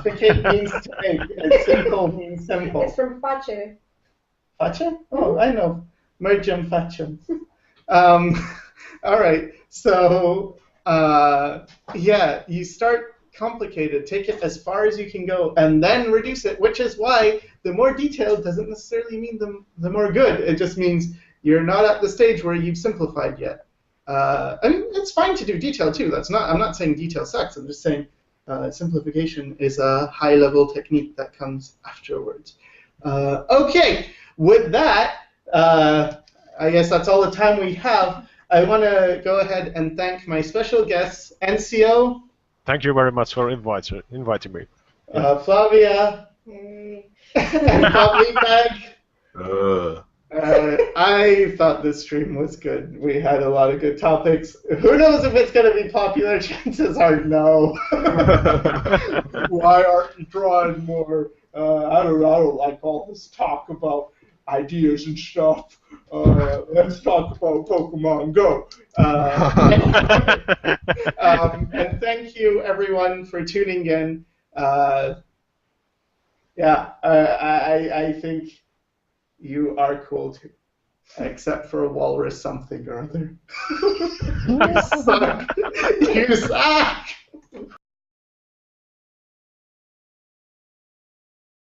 A: Ficate means to make, and simple means simple.
D: It's from facere.
A: Faccia? Oh, I know. Mergem facciam. All right, so you start complicated, take it as far as you can go, and then reduce it, which is why the more detailed doesn't necessarily mean the more good. It just means you're not at the stage where you've simplified yet. I mean, it's fine to do detail too. I'm not saying detail sucks. I'm just saying simplification is a high-level technique that comes afterwards. Okay, with that, I guess that's all the time we have. I want to go ahead and thank my special guests, NCO,
B: Thank you very much for inviting me.
A: Flavia
D: Yay.
A: and Pavlik.
C: Uh,
A: I thought this stream was good. We had a lot of good topics. Who knows if it's going to be popular? Chances are no. Why aren't you drawing more? I don't know. I don't like all this talk about ideas and stuff. Let's talk about Pokemon Go. And thank you, everyone, for tuning in. I think you are cool too, except for a walrus something or other. You suck. You suck.